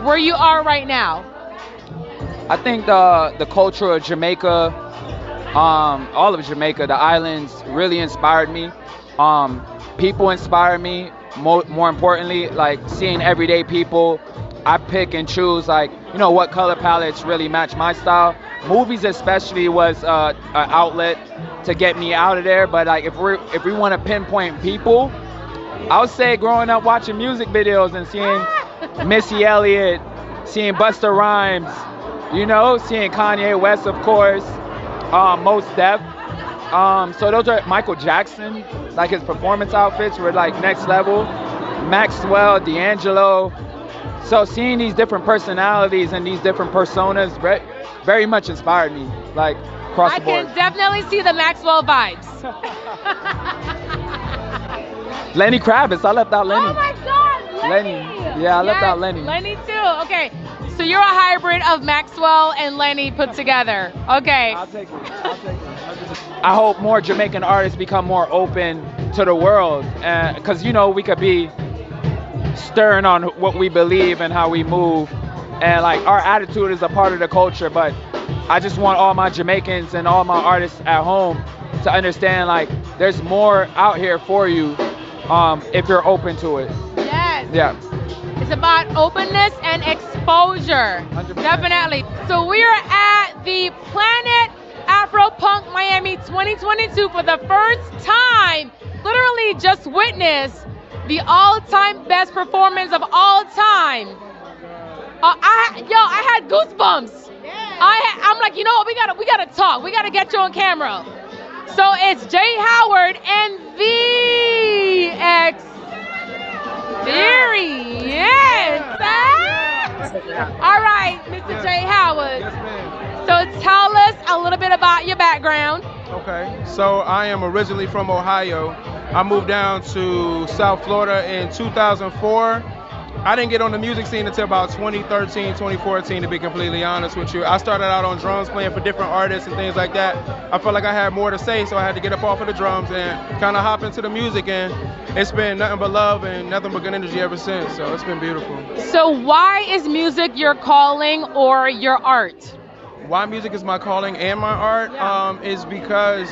[SPEAKER 6] where you are right now?
[SPEAKER 10] I think the culture of Jamaica, all of Jamaica, the islands really inspired me. People inspire me. More importantly, like seeing everyday people, I pick and choose like, you know, what color palettes really match my style. Movies especially was an outlet to get me out of there. But like if we want to pinpoint people, I would say growing up watching music videos and seeing Missy Elliott, seeing Busta Rhymes, you know, seeing Kanye West, of course, Mos Def. So those are Michael Jackson, like his performance outfits were like next level. Maxwell, D'Angelo. So seeing these different personalities and these different personas very much inspired me, like across the board.
[SPEAKER 6] I can definitely see the Maxwell vibes.
[SPEAKER 10] Lenny Kravitz, I left out Lenny.
[SPEAKER 6] Oh my God, Lenny.
[SPEAKER 10] Yeah, I left out Lenny.
[SPEAKER 6] Lenny too, okay. So you're a hybrid of Maxwell and Lenny put together. Okay.
[SPEAKER 10] I'll take it. I hope more Jamaican artists become more open to the world, because you know we could be stern on what we believe and how we move, and like our attitude is a part of the culture. But I just want all my Jamaicans and all my artists at home to understand like there's more out here for you if you're open to it.
[SPEAKER 6] Yes.
[SPEAKER 10] Yeah.
[SPEAKER 6] It's about openness and exposure.
[SPEAKER 10] 100%.
[SPEAKER 6] Definitely. So we are at the Planet AfroPunk Miami 2022 for the first time. Literally just witnessed the all-time best performance of all time. I had goosebumps. I'm like, you know what? We gotta talk. We gotta get you on camera. So it's Jay Howard and the Irie. Yes. All right, Mr. Jay Howard.
[SPEAKER 11] Yes, ma'am.
[SPEAKER 6] So tell us a little bit about your background.
[SPEAKER 11] Okay, so I am originally from Ohio. I moved down to South Florida in 2004. I didn't get on the music scene until about 2013, 2014, to be completely honest with you. I started out on drums playing for different artists and things like that. I felt like I had more to say, so I had to get up off of the drums and kind of hop into the music, and it's been nothing but love and nothing but good energy ever since, so it's been beautiful.
[SPEAKER 6] So why is music your calling or your art?
[SPEAKER 11] Why music is my calling and my art is because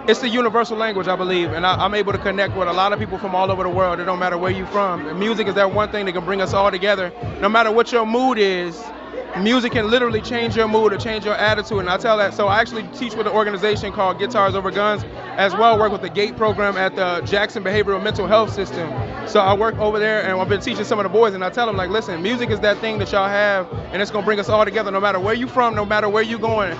[SPEAKER 11] it's the universal language, I believe, and I'm able to connect with a lot of people from all over the world. It don't matter where you're from. And music is that one thing that can bring us all together. No matter what your mood is, music can literally change your mood or change your attitude. And I tell that, so I actually teach with an organization called Guitars Over Guns. as well work with the GATE program at the Jackson Behavioral Mental Health System. So I work over there, and I've been teaching some of the boys, and I tell them, like, listen, music is that thing that y'all have, and it's gonna bring us all together no matter where you from, no matter where you going.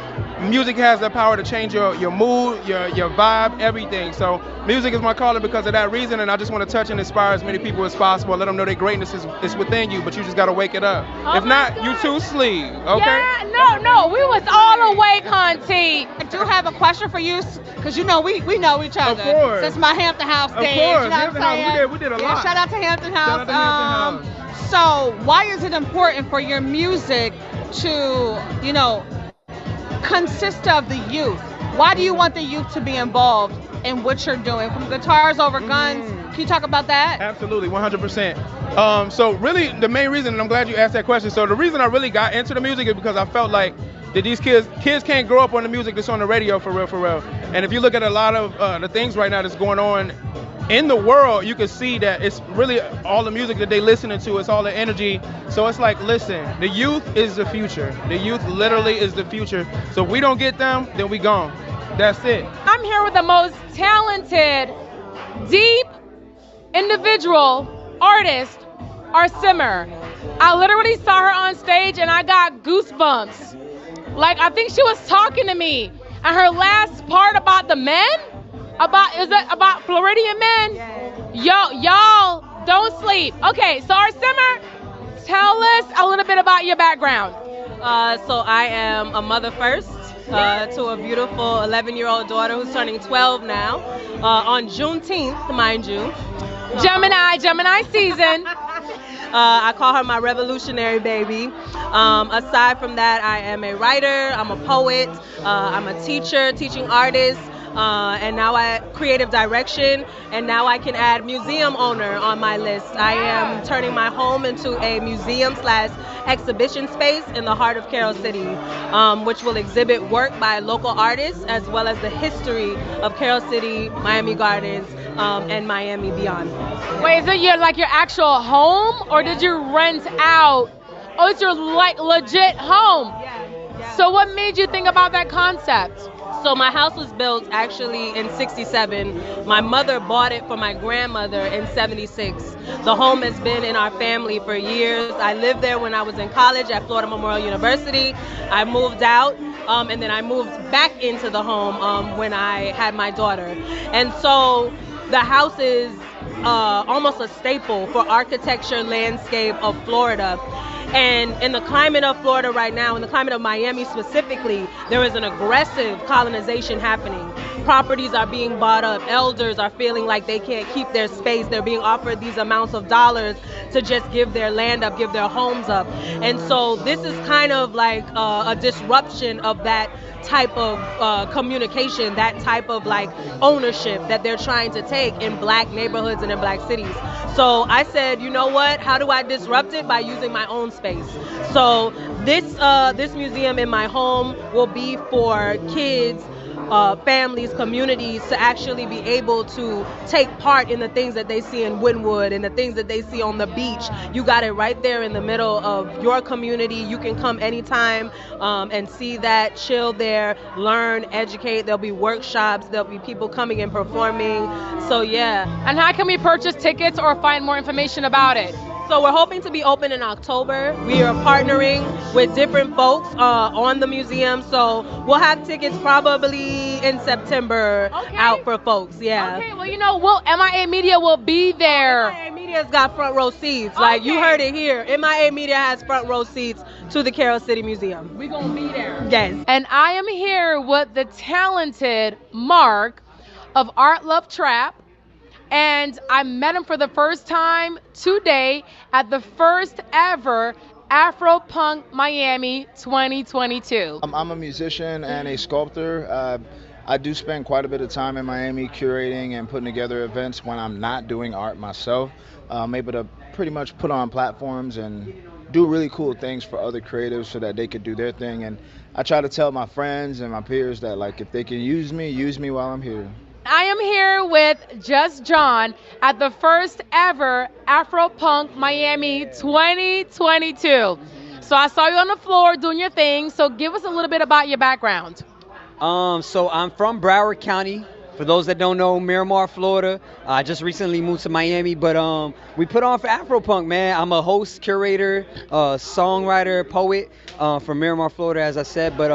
[SPEAKER 11] Music has the power to change your mood, your vibe, everything. So music is my calling because of that reason, and I just want to touch and inspire as many people as possible. Let them know their greatness is within you, but you just got to wake it up.
[SPEAKER 6] Oh
[SPEAKER 11] if not, you too sleep, okay?
[SPEAKER 6] Yeah, no, we was all awake, Hunty.
[SPEAKER 8] I do have a question for you, because you know we know each other.
[SPEAKER 11] Of course.
[SPEAKER 8] Since my Hampton House
[SPEAKER 11] Of
[SPEAKER 8] days.
[SPEAKER 11] course,
[SPEAKER 8] You know what
[SPEAKER 11] Hampton
[SPEAKER 8] I'm
[SPEAKER 11] House,
[SPEAKER 8] saying?
[SPEAKER 11] we did a
[SPEAKER 8] Yeah,
[SPEAKER 11] lot.
[SPEAKER 8] shout out to Hampton House.
[SPEAKER 11] Shout out to Hampton House.
[SPEAKER 8] So why is it important for your music to, you know, consist of the youth? Why do you want the youth to be involved in what you're doing? From guitars over guns, can you talk about that?
[SPEAKER 11] Absolutely, 100%. So really, the main reason, and I'm glad you asked that question, so the reason I really got into the music is because I felt like that these kids can't grow up on the music that's on the radio for real. And if you look at a lot of the things right now that's going on in the world, you can see that it's really all the music that they listening to, it's all the energy. So it's like, listen, the youth is the future. The youth literally is the future. So if we don't get them, then we gone. That's it.
[SPEAKER 6] I'm here with the most talented, deep, individual artist, Simmer. I literally saw her on stage and I got goosebumps. Like, I think she was talking to me. And her last part about the men, is it about Floridian men? Y'all don't sleep. Okay, so Simmer, tell us a little bit about your background.
[SPEAKER 8] So I am a mother first to a beautiful 11-year-old daughter who's turning 12 now on Juneteenth, mind you.
[SPEAKER 6] Gemini season.
[SPEAKER 8] I call her my revolutionary baby. Aside from that, I am a writer, I'm a poet, I'm a teacher, teaching artist, and now I creative direction, and now I can add museum owner on my list. I am turning my home into a museum/exhibition space in the heart of Carroll City, which will exhibit work by local artists as well as the history of Carroll City, Miami Gardens, and Miami beyond.
[SPEAKER 6] Wait, is it your actual home, or did you rent out? Oh, it's your legit home.
[SPEAKER 8] Yeah.
[SPEAKER 6] So what made you think about that concept?
[SPEAKER 8] So my house was built actually in '67. My mother bought it for my grandmother in '76. The home has been in our family for years. I lived there when I was in college at Florida Memorial University. I moved out, and then I moved back into the home when I had my daughter. And so the house is almost a staple for architecture landscape of Florida. And in the climate of Florida right now, in the climate of Miami specifically, there is an aggressive colonization happening. Properties are being bought up. Elders are feeling like they can't keep their space. They're being offered these amounts of dollars to just give their land up, give their homes up. And so this is kind of like a disruption of that type of communication, that type of ownership that they're trying to take in black neighborhoods and in black cities. So I said, you know what? How do I disrupt it? By using my own space. So this museum in my home will be for kids, families, communities to actually be able to take part in the things that they see in Wynwood and the things that they see on the beach. You got it right there in the middle of your community. You can come anytime and see that, chill there, learn, educate. There'll be workshops. There'll be people coming and performing. So yeah.
[SPEAKER 6] And how can we purchase tickets or find more information about it?
[SPEAKER 8] So we're hoping to be open in October. We are partnering with different folks on the museum. So we'll have tickets probably in September out for folks. Yeah.
[SPEAKER 6] Okay, well, MIA Media will be there.
[SPEAKER 8] MIA Media's got front row seats. Like you heard it here. MIA Media has front row seats to the Carroll City Museum.
[SPEAKER 6] We're going to be there.
[SPEAKER 8] Yes.
[SPEAKER 6] And I am here with the talented Mark of Art Love Trap. And I met him for the first time today at the first ever AfroPunk Miami 2022.
[SPEAKER 12] I'm a musician and a sculptor. I do spend quite a bit of time in Miami curating and putting together events when I'm not doing art myself. I'm able to pretty much put on platforms and do really cool things for other creatives so that they could do their thing. And I try to tell my friends and my peers that if they can use me while I'm here.
[SPEAKER 6] I am here with Just John at the first ever AfroPunk Miami 2022. So I saw you on the floor doing your thing. So give us a little bit about your background.
[SPEAKER 13] So I'm from Broward County, For those that don't know, Miramar, Florida. I just recently moved to Miami, but we put on for AfroPunk, man. I'm a host, curator, songwriter, poet from Miramar, Florida, as I said. But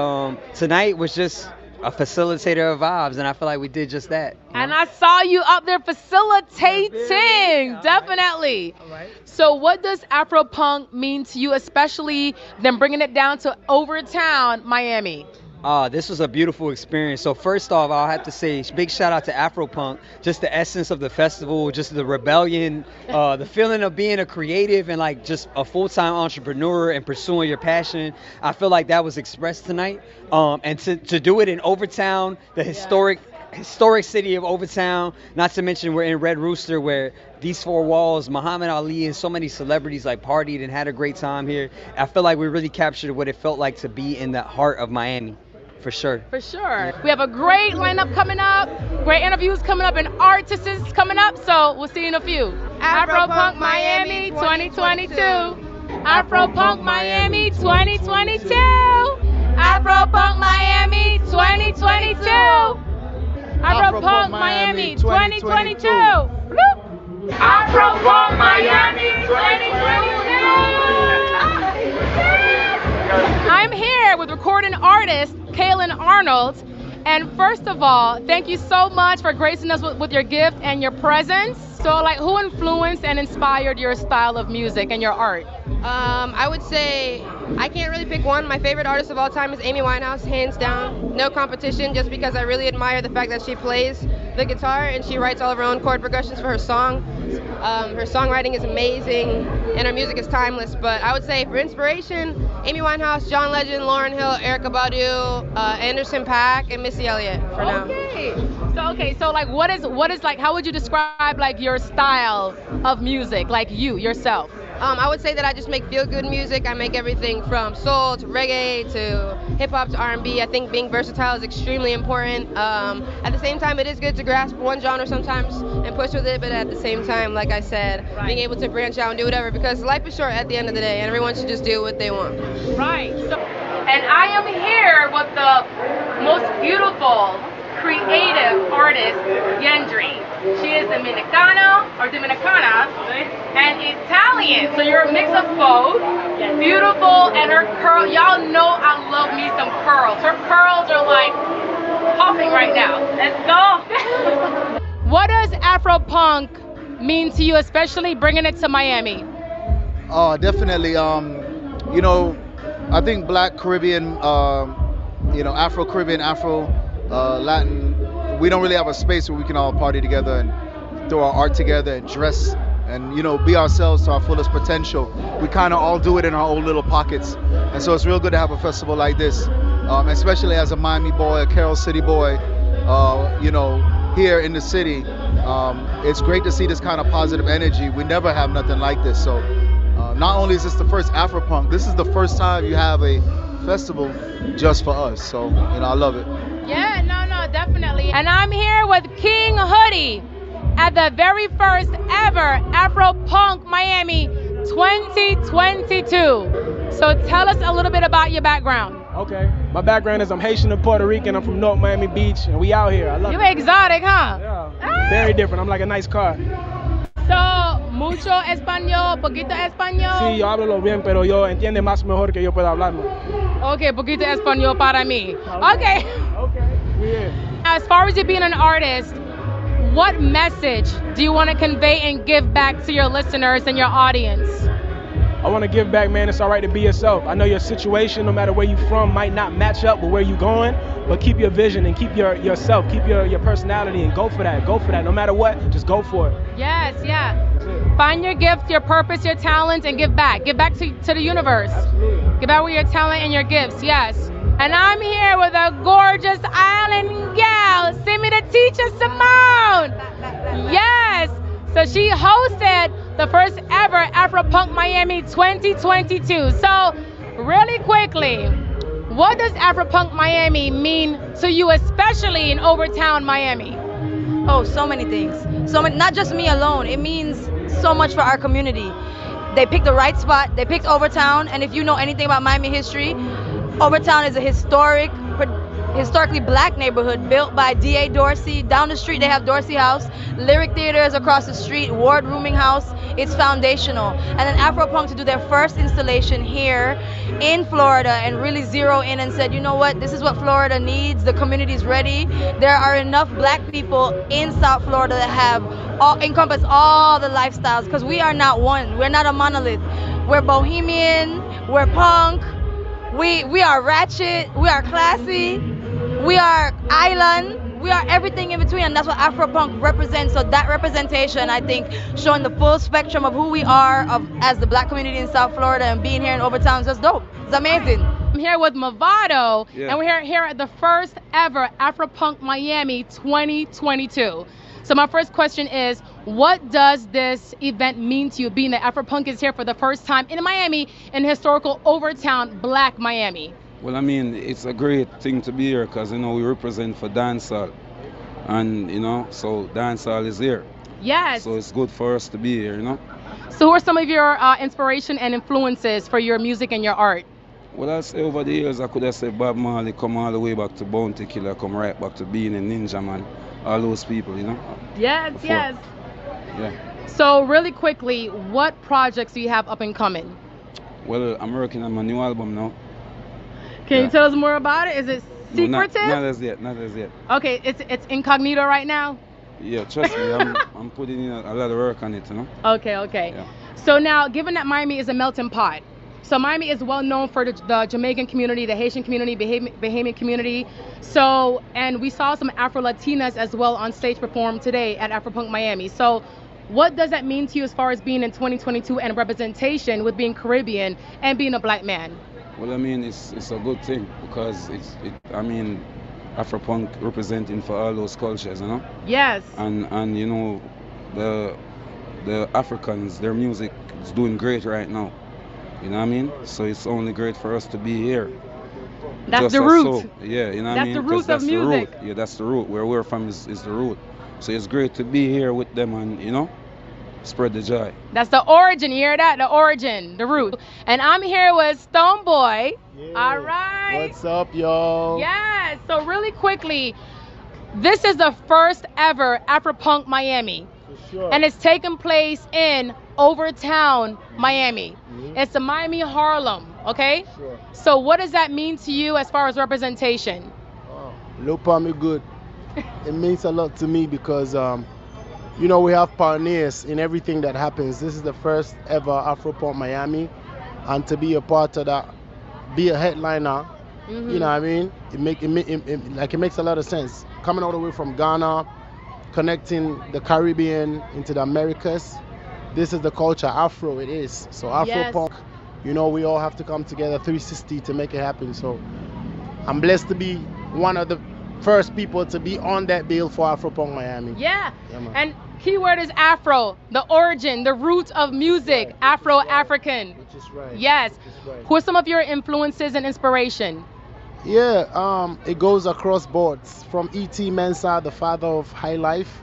[SPEAKER 13] tonight was just a facilitator of vibes, and I feel like we did just that.
[SPEAKER 6] And I saw you up there facilitating, definitely.
[SPEAKER 13] All right.
[SPEAKER 6] So what does AfroPunk mean to you, especially then bringing it down to Overtown, Miami?
[SPEAKER 13] This was a beautiful experience. So first off, I'll have to say big shout out to AfroPunk, just the essence of the festival, just the rebellion, the feeling of being a creative and like just a full-time entrepreneur and pursuing your passion. I feel like that was expressed tonight. And to do it in Overtown, the historic city of Overtown, not to mention we're in Red Rooster where these four walls, Muhammad Ali and so many celebrities like partied and had a great time here. I feel like we really captured what it felt like to be in the heart of Miami. For sure.
[SPEAKER 6] For sure. We have a great lineup coming up, great interviews coming up, and artists coming up, so we'll see you in a few. AfroPunk Miami 2022. AfroPunk Miami 2022. AfroPunk Miami 2022. AfroPunk Miami 2022. AfroPunk Miami 2022. I'm here with recording artist Kaylin Arnold, and first of all, thank you so much for gracing us with your gift and your presence. So, like, who influenced and inspired your style of music and your art?
[SPEAKER 14] I would say I can't really pick one. My favorite artist of all time is Amy Winehouse, hands down. No competition, just because I really admire the fact that she plays the guitar and she writes all of her own chord progressions for her song. Her songwriting is amazing and her music is timeless. But I would say for inspiration, Amy Winehouse, John Legend, Lauryn Hill, Erykah Badu, Anderson .Paak, and Missy Elliott for now.
[SPEAKER 6] So like what is like, how would you describe like your style of music, like you yourself?
[SPEAKER 14] I would say that I just make feel-good music. I make everything from soul to reggae to hip-hop to R&B. I think being versatile is extremely important. At the same time, it is good to grasp one genre sometimes and push with it, but at the same time, like I said, being able to branch out and do whatever, because life is short at the end of the day, and everyone should just do what they want.
[SPEAKER 6] Right. So, and I am here with the most beautiful, creative artist, Yendri. She is Dominicana and Italian, so you're a mix of both. Beautiful, and her curl, y'all know I love me some curls. Her curls are like popping right now. Let's go. What does AfroPunk mean to you, especially bringing it to Miami?
[SPEAKER 15] Oh, definitely. You know, I think Black Caribbean, you know, Afro-Caribbean, Latin, we don't really have a space where we can all party together and throw our art together and dress and, you know, be ourselves to our fullest potential. We kind of all do it in our own little pockets. And so it's real good to have a festival like this, especially as a Miami boy, a Carroll City boy, you know, here in the city. It's great to see this kind of positive energy. We never have nothing like this. So not only is this the first AfroPunk, this is the first time you have a festival just for us. So, you know, I love it.
[SPEAKER 6] Yeah, no, definitely. And I'm here with King Hoodie at the very first ever AfroPunk Miami 2022. So tell us a little bit about your background.
[SPEAKER 16] Okay, my background is I'm Haitian and Puerto Rican. I'm from North Miami Beach, and we out here. I love it.
[SPEAKER 6] You exotic, huh?
[SPEAKER 16] Yeah, very different. I'm like a nice car.
[SPEAKER 6] So, mucho español, poquito español.
[SPEAKER 16] Sí, yo hablo bien, pero yo entiende más mejor que yo pueda hablarlo.
[SPEAKER 6] Okay, poquito español para mí. Okay.
[SPEAKER 16] Yeah.
[SPEAKER 6] As far as you being an artist, what message do you want to convey and give back to your listeners and your audience?
[SPEAKER 16] I want to give back, man. It's all right to be yourself. I know your situation, no matter where you're from, might not match up with where you're going, but keep your vision and keep yourself, keep your personality, and go for that. Go for that. No matter what, just go for it.
[SPEAKER 6] Yes, yeah. Find your gift, your purpose, your talent, and give back. Give back to the universe.
[SPEAKER 16] Absolutely.
[SPEAKER 6] Give back with your talent and your gifts, yes. And I'm here with a gorgeous island gal, Simi the Teacher Simone. Yes. So she hosted the first ever AfroPunk Miami 2022. So really quickly, what does AfroPunk Miami mean to you, especially in Overtown Miami?
[SPEAKER 17] Oh, so many things. So many, not just me alone. It means so much for our community. They picked the right spot. They picked Overtown. And if you know anything about Miami history, Overtown is a historic historically black neighborhood built by D.A. Dorsey. Down the street, they have Dorsey House. Lyric Theater is across the street. Ward Rooming House. It's foundational. And then AfroPunk to do their first installation here in Florida and really zero in and said, you know what, this is what Florida needs. The community's ready. There are enough black people in South Florida that have encompass all the lifestyles, because we are not one. We're not a monolith. We're bohemian. We're punk. We are ratchet. We are classy. We are island. We are everything in between, and that's what AfroPunk represents. So that representation, I think, showing the full spectrum of who we are as the black community in South Florida and being here in Overtown is just dope. It's amazing.
[SPEAKER 6] I'm here with Movado, and we're here at the first ever AfroPunk Miami 2022. So my first question is, what does this event mean to you, being that AfroPunk is here for the first time in Miami, in historical Overtown, Black Miami?
[SPEAKER 18] Well, I mean, it's a great thing to be here because, you know, we represent for dancehall. And, you know, so dancehall is here.
[SPEAKER 6] Yes.
[SPEAKER 18] So it's good for us to be here, you know.
[SPEAKER 6] So who are some of your inspiration and influences for your music and your art?
[SPEAKER 18] Well, I'll say over the years, I could have said Bob Marley, come all the way back to Bounty Killer, come right back to being a Ninja Man. All those people, you know.
[SPEAKER 6] Yes,
[SPEAKER 18] before.
[SPEAKER 6] yes.
[SPEAKER 18] Yeah.
[SPEAKER 6] So really quickly, what projects do you have up and coming?
[SPEAKER 18] Well, I'm working on my new album now.
[SPEAKER 6] Can you tell us more about it? Is it secretive?
[SPEAKER 18] No, not as yet, not as yet.
[SPEAKER 6] Okay, it's incognito right now?
[SPEAKER 18] Yeah, trust me, I'm putting in a lot of work on it, you know.
[SPEAKER 6] Okay.
[SPEAKER 18] Yeah.
[SPEAKER 6] So now, given that Miami is a melting pot, so Miami is well known for the Jamaican community, the Haitian community, Bahamian community. So, and we saw some Afro-Latinas as well on stage perform today at AfroPunk Miami. So what does that mean to you as far as being in 2022 and representation with being Caribbean and being a black man?
[SPEAKER 18] Well, I mean, it's a good thing because I mean, AfroPunk representing for all those cultures, you know?
[SPEAKER 6] Yes.
[SPEAKER 18] And you know, the Africans, their music is doing great right now. You know what I mean? So it's only great for us to be here.
[SPEAKER 6] That's
[SPEAKER 18] Just
[SPEAKER 6] the root.
[SPEAKER 18] So, yeah, you know what I mean?
[SPEAKER 6] That's the root of music.
[SPEAKER 18] Yeah, that's the root. Where we're from is the root. So it's great to be here with them and, you know, spread the joy.
[SPEAKER 6] That's the origin. You hear that? The origin, the root. And I'm here with Stone Boy. Yeah. All right.
[SPEAKER 19] What's up, y'all?
[SPEAKER 6] Yes. So really quickly, this is the first ever AfroPunk Miami.
[SPEAKER 19] For sure.
[SPEAKER 6] And it's taking place in Overtown, Miami.
[SPEAKER 19] Mm-hmm.
[SPEAKER 6] It's the Miami Harlem, okay?
[SPEAKER 19] Sure.
[SPEAKER 6] So what does that mean to you as far as representation?
[SPEAKER 19] Look on me good. It means a lot to me because you know, we have pioneers in everything that happens. This is the first ever AfroPunk Miami, and to be a part of that, be a headliner, you know what I mean? It makes a lot of sense. Coming all the way from Ghana, connecting the Caribbean into the Americas. This is the culture, Afro it is. So AfroPunk, you know, we all have to come together 360 to make it happen. So I'm blessed to be one of the first people to be on that bill for AfroPunk Miami.
[SPEAKER 6] Yeah, and keyword is Afro, the origin, the root of music, right. Afro-African.
[SPEAKER 19] Which is right.
[SPEAKER 6] Yes.
[SPEAKER 19] Which is right.
[SPEAKER 6] Who are some of your influences and inspiration?
[SPEAKER 19] Yeah, it goes across boards. From E.T. Mensah, the father of high life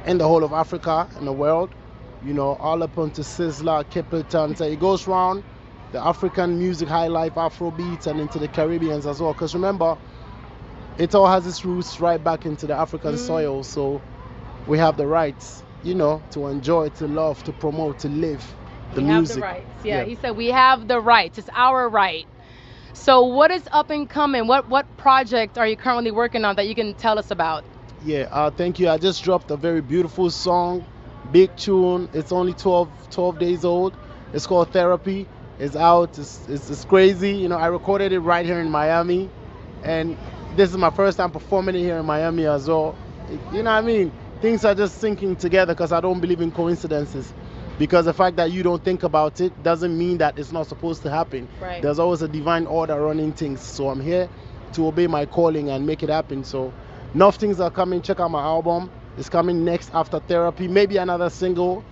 [SPEAKER 19] in the whole of Africa and the world. You know, all up onto Sizzla, Capleton. So it goes round the African music, high life, Afro beats, and into the Caribbeans as well. Because remember, it all has its roots right back into the African soil. So we have the rights, you know, to enjoy, to love, to promote, to live the music.
[SPEAKER 6] We have the rights. Yeah, he said we have the rights. It's our right. So what is up and coming? What project are you currently working on that you can tell us about?
[SPEAKER 19] Yeah, thank you. I just dropped a very beautiful song, big tune. It's only 12 days old. It's called Therapy. It's out. It's crazy. You know, I recorded it right here in Miami, and this is my first time performing it here in Miami as well. You know what I mean? Things are just syncing together because I don't believe in coincidences. Because the fact that you don't think about it doesn't mean that it's not supposed to happen.
[SPEAKER 6] Right.
[SPEAKER 19] There's always a divine order running things. So I'm here to obey my calling and make it happen. So enough things are coming. Check out my album. It's coming next after Therapy. Maybe another single.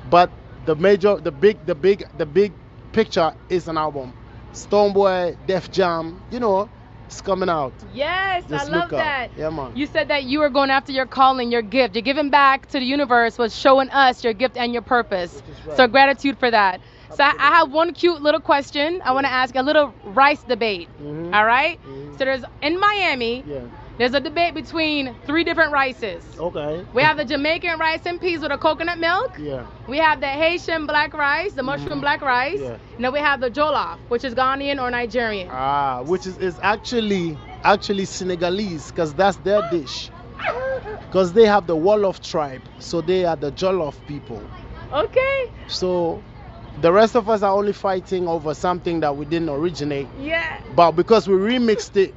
[SPEAKER 19] But the big picture is an album. Stoneboy, Def Jam, you know, it's coming out.
[SPEAKER 6] Yes,
[SPEAKER 19] Just
[SPEAKER 6] I love
[SPEAKER 19] look out.
[SPEAKER 6] that.
[SPEAKER 19] Yeah, man.
[SPEAKER 6] You said that you were going after your calling, your gift. You're giving back to the universe was showing us your gift and your purpose.
[SPEAKER 19] Right.
[SPEAKER 6] So gratitude for that. So I have one cute little question. I want to ask a little rice debate. All right? So there's in Miami, there's a debate between 3 different rices.
[SPEAKER 19] Okay.
[SPEAKER 6] We have the Jamaican rice and peas with a coconut milk.
[SPEAKER 19] Yeah.
[SPEAKER 6] We have the Haitian black rice, the mushroom black rice.
[SPEAKER 19] Yeah.
[SPEAKER 6] And then we have the jollof, which is Ghanaian or Nigerian.
[SPEAKER 19] Which is actually Senegalese, because that's their dish. Because they have the Wolof tribe, so they are the Jollof people.
[SPEAKER 6] Okay.
[SPEAKER 19] So the rest of us are only fighting over something that we didn't originate.
[SPEAKER 6] Yeah.
[SPEAKER 19] But because we remixed it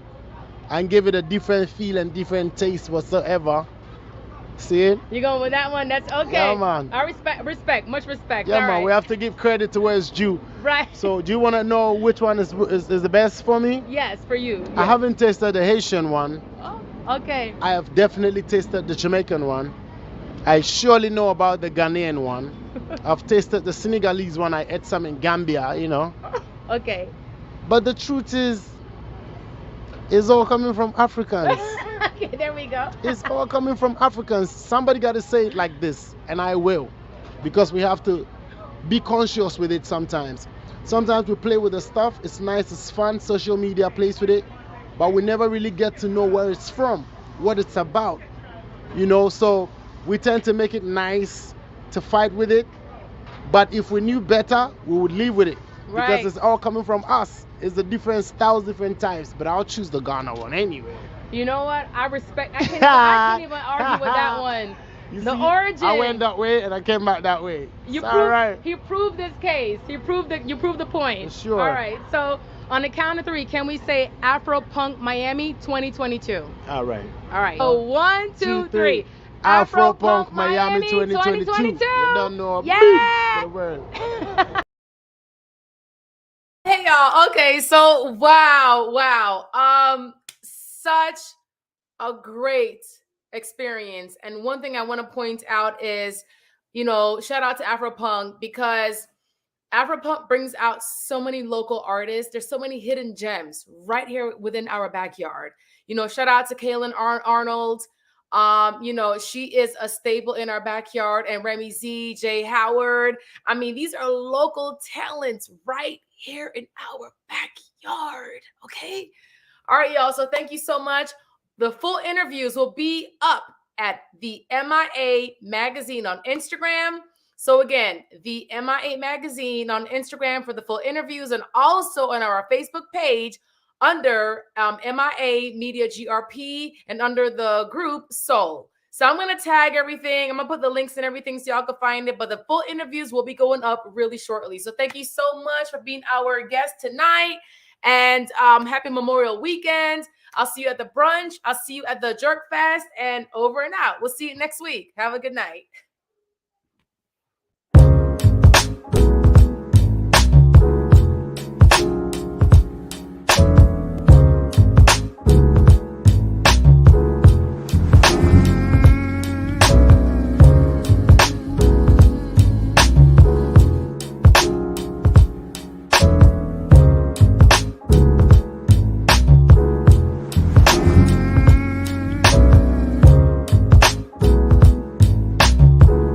[SPEAKER 19] and gave it a different feel and different taste whatsoever. See it?
[SPEAKER 6] You going with that one? That's okay.
[SPEAKER 19] Yeah, man.
[SPEAKER 6] I respect, much respect.
[SPEAKER 19] Yeah,
[SPEAKER 6] All
[SPEAKER 19] man.
[SPEAKER 6] right.
[SPEAKER 19] We have to give credit to where it's due.
[SPEAKER 6] Right.
[SPEAKER 19] So, do you want to know which one is the best for me?
[SPEAKER 6] Yes, for you.
[SPEAKER 19] I haven't tasted the Haitian one.
[SPEAKER 6] Oh, okay.
[SPEAKER 19] I have definitely tasted the Jamaican one. I surely know about the Ghanaian one. I've tasted the Senegalese one. I ate some in Gambia, you know.
[SPEAKER 6] Okay.
[SPEAKER 19] But the truth is, it's all coming from Africans.
[SPEAKER 6] Okay, there we go.
[SPEAKER 19] It's all coming from Africans. Somebody got to say it like this, and I will, because we have to be conscious with it sometimes. Sometimes we play with the stuff. It's nice, it's fun. Social media plays with it, but we never really get to know where it's from, what it's about, you know. So we tend to make it nice to fight with it, but if we knew better, we would live with it.
[SPEAKER 6] Right.
[SPEAKER 19] Because it's all coming from us. It's the different styles, different types, but I'll choose the Ghana one anyway.
[SPEAKER 6] You know what? I can't even argue with that one.
[SPEAKER 19] You
[SPEAKER 6] The
[SPEAKER 19] see,
[SPEAKER 6] origin.
[SPEAKER 19] I went that way and I came back that way.
[SPEAKER 6] You
[SPEAKER 19] It's all right.
[SPEAKER 6] He proved this case. You proved the point.
[SPEAKER 19] Sure.
[SPEAKER 6] All right. So on the count of 3, can we say AfroPunk Miami 2022?
[SPEAKER 19] All right.
[SPEAKER 6] All right. So 1, 2, 3.
[SPEAKER 19] AfroPunk Miami 2022. You don't know a
[SPEAKER 6] Yeah.
[SPEAKER 19] beat for the word.
[SPEAKER 2] Hey y'all. Okay, so wow. Such a great experience. And one thing I want to point out is, shout out to AfroPunk, because AfroPunk brings out so many local artists. There's so many hidden gems right here within our backyard. Shout out to Kaylin Arnold. She is a staple in our backyard, and Remy Z, Jay Howard. I mean, these are local talents right here in our backyard. Okay. All right, y'all. So thank you so much. The full interviews will be up at the MIA Magazine on Instagram. So again, the MIA Magazine on Instagram for the full interviews, and also on our Facebook page under MIA Media GRP and under the group Soul. So I'm going to tag everything. I'm going to put the links and everything so y'all can find it. But the full interviews will be going up really shortly. So thank you so much for being our guest tonight. And happy Memorial Weekend. I'll see you at the brunch. I'll see you at the Jerk Fest, and over and out. We'll see you next week. Have a good night.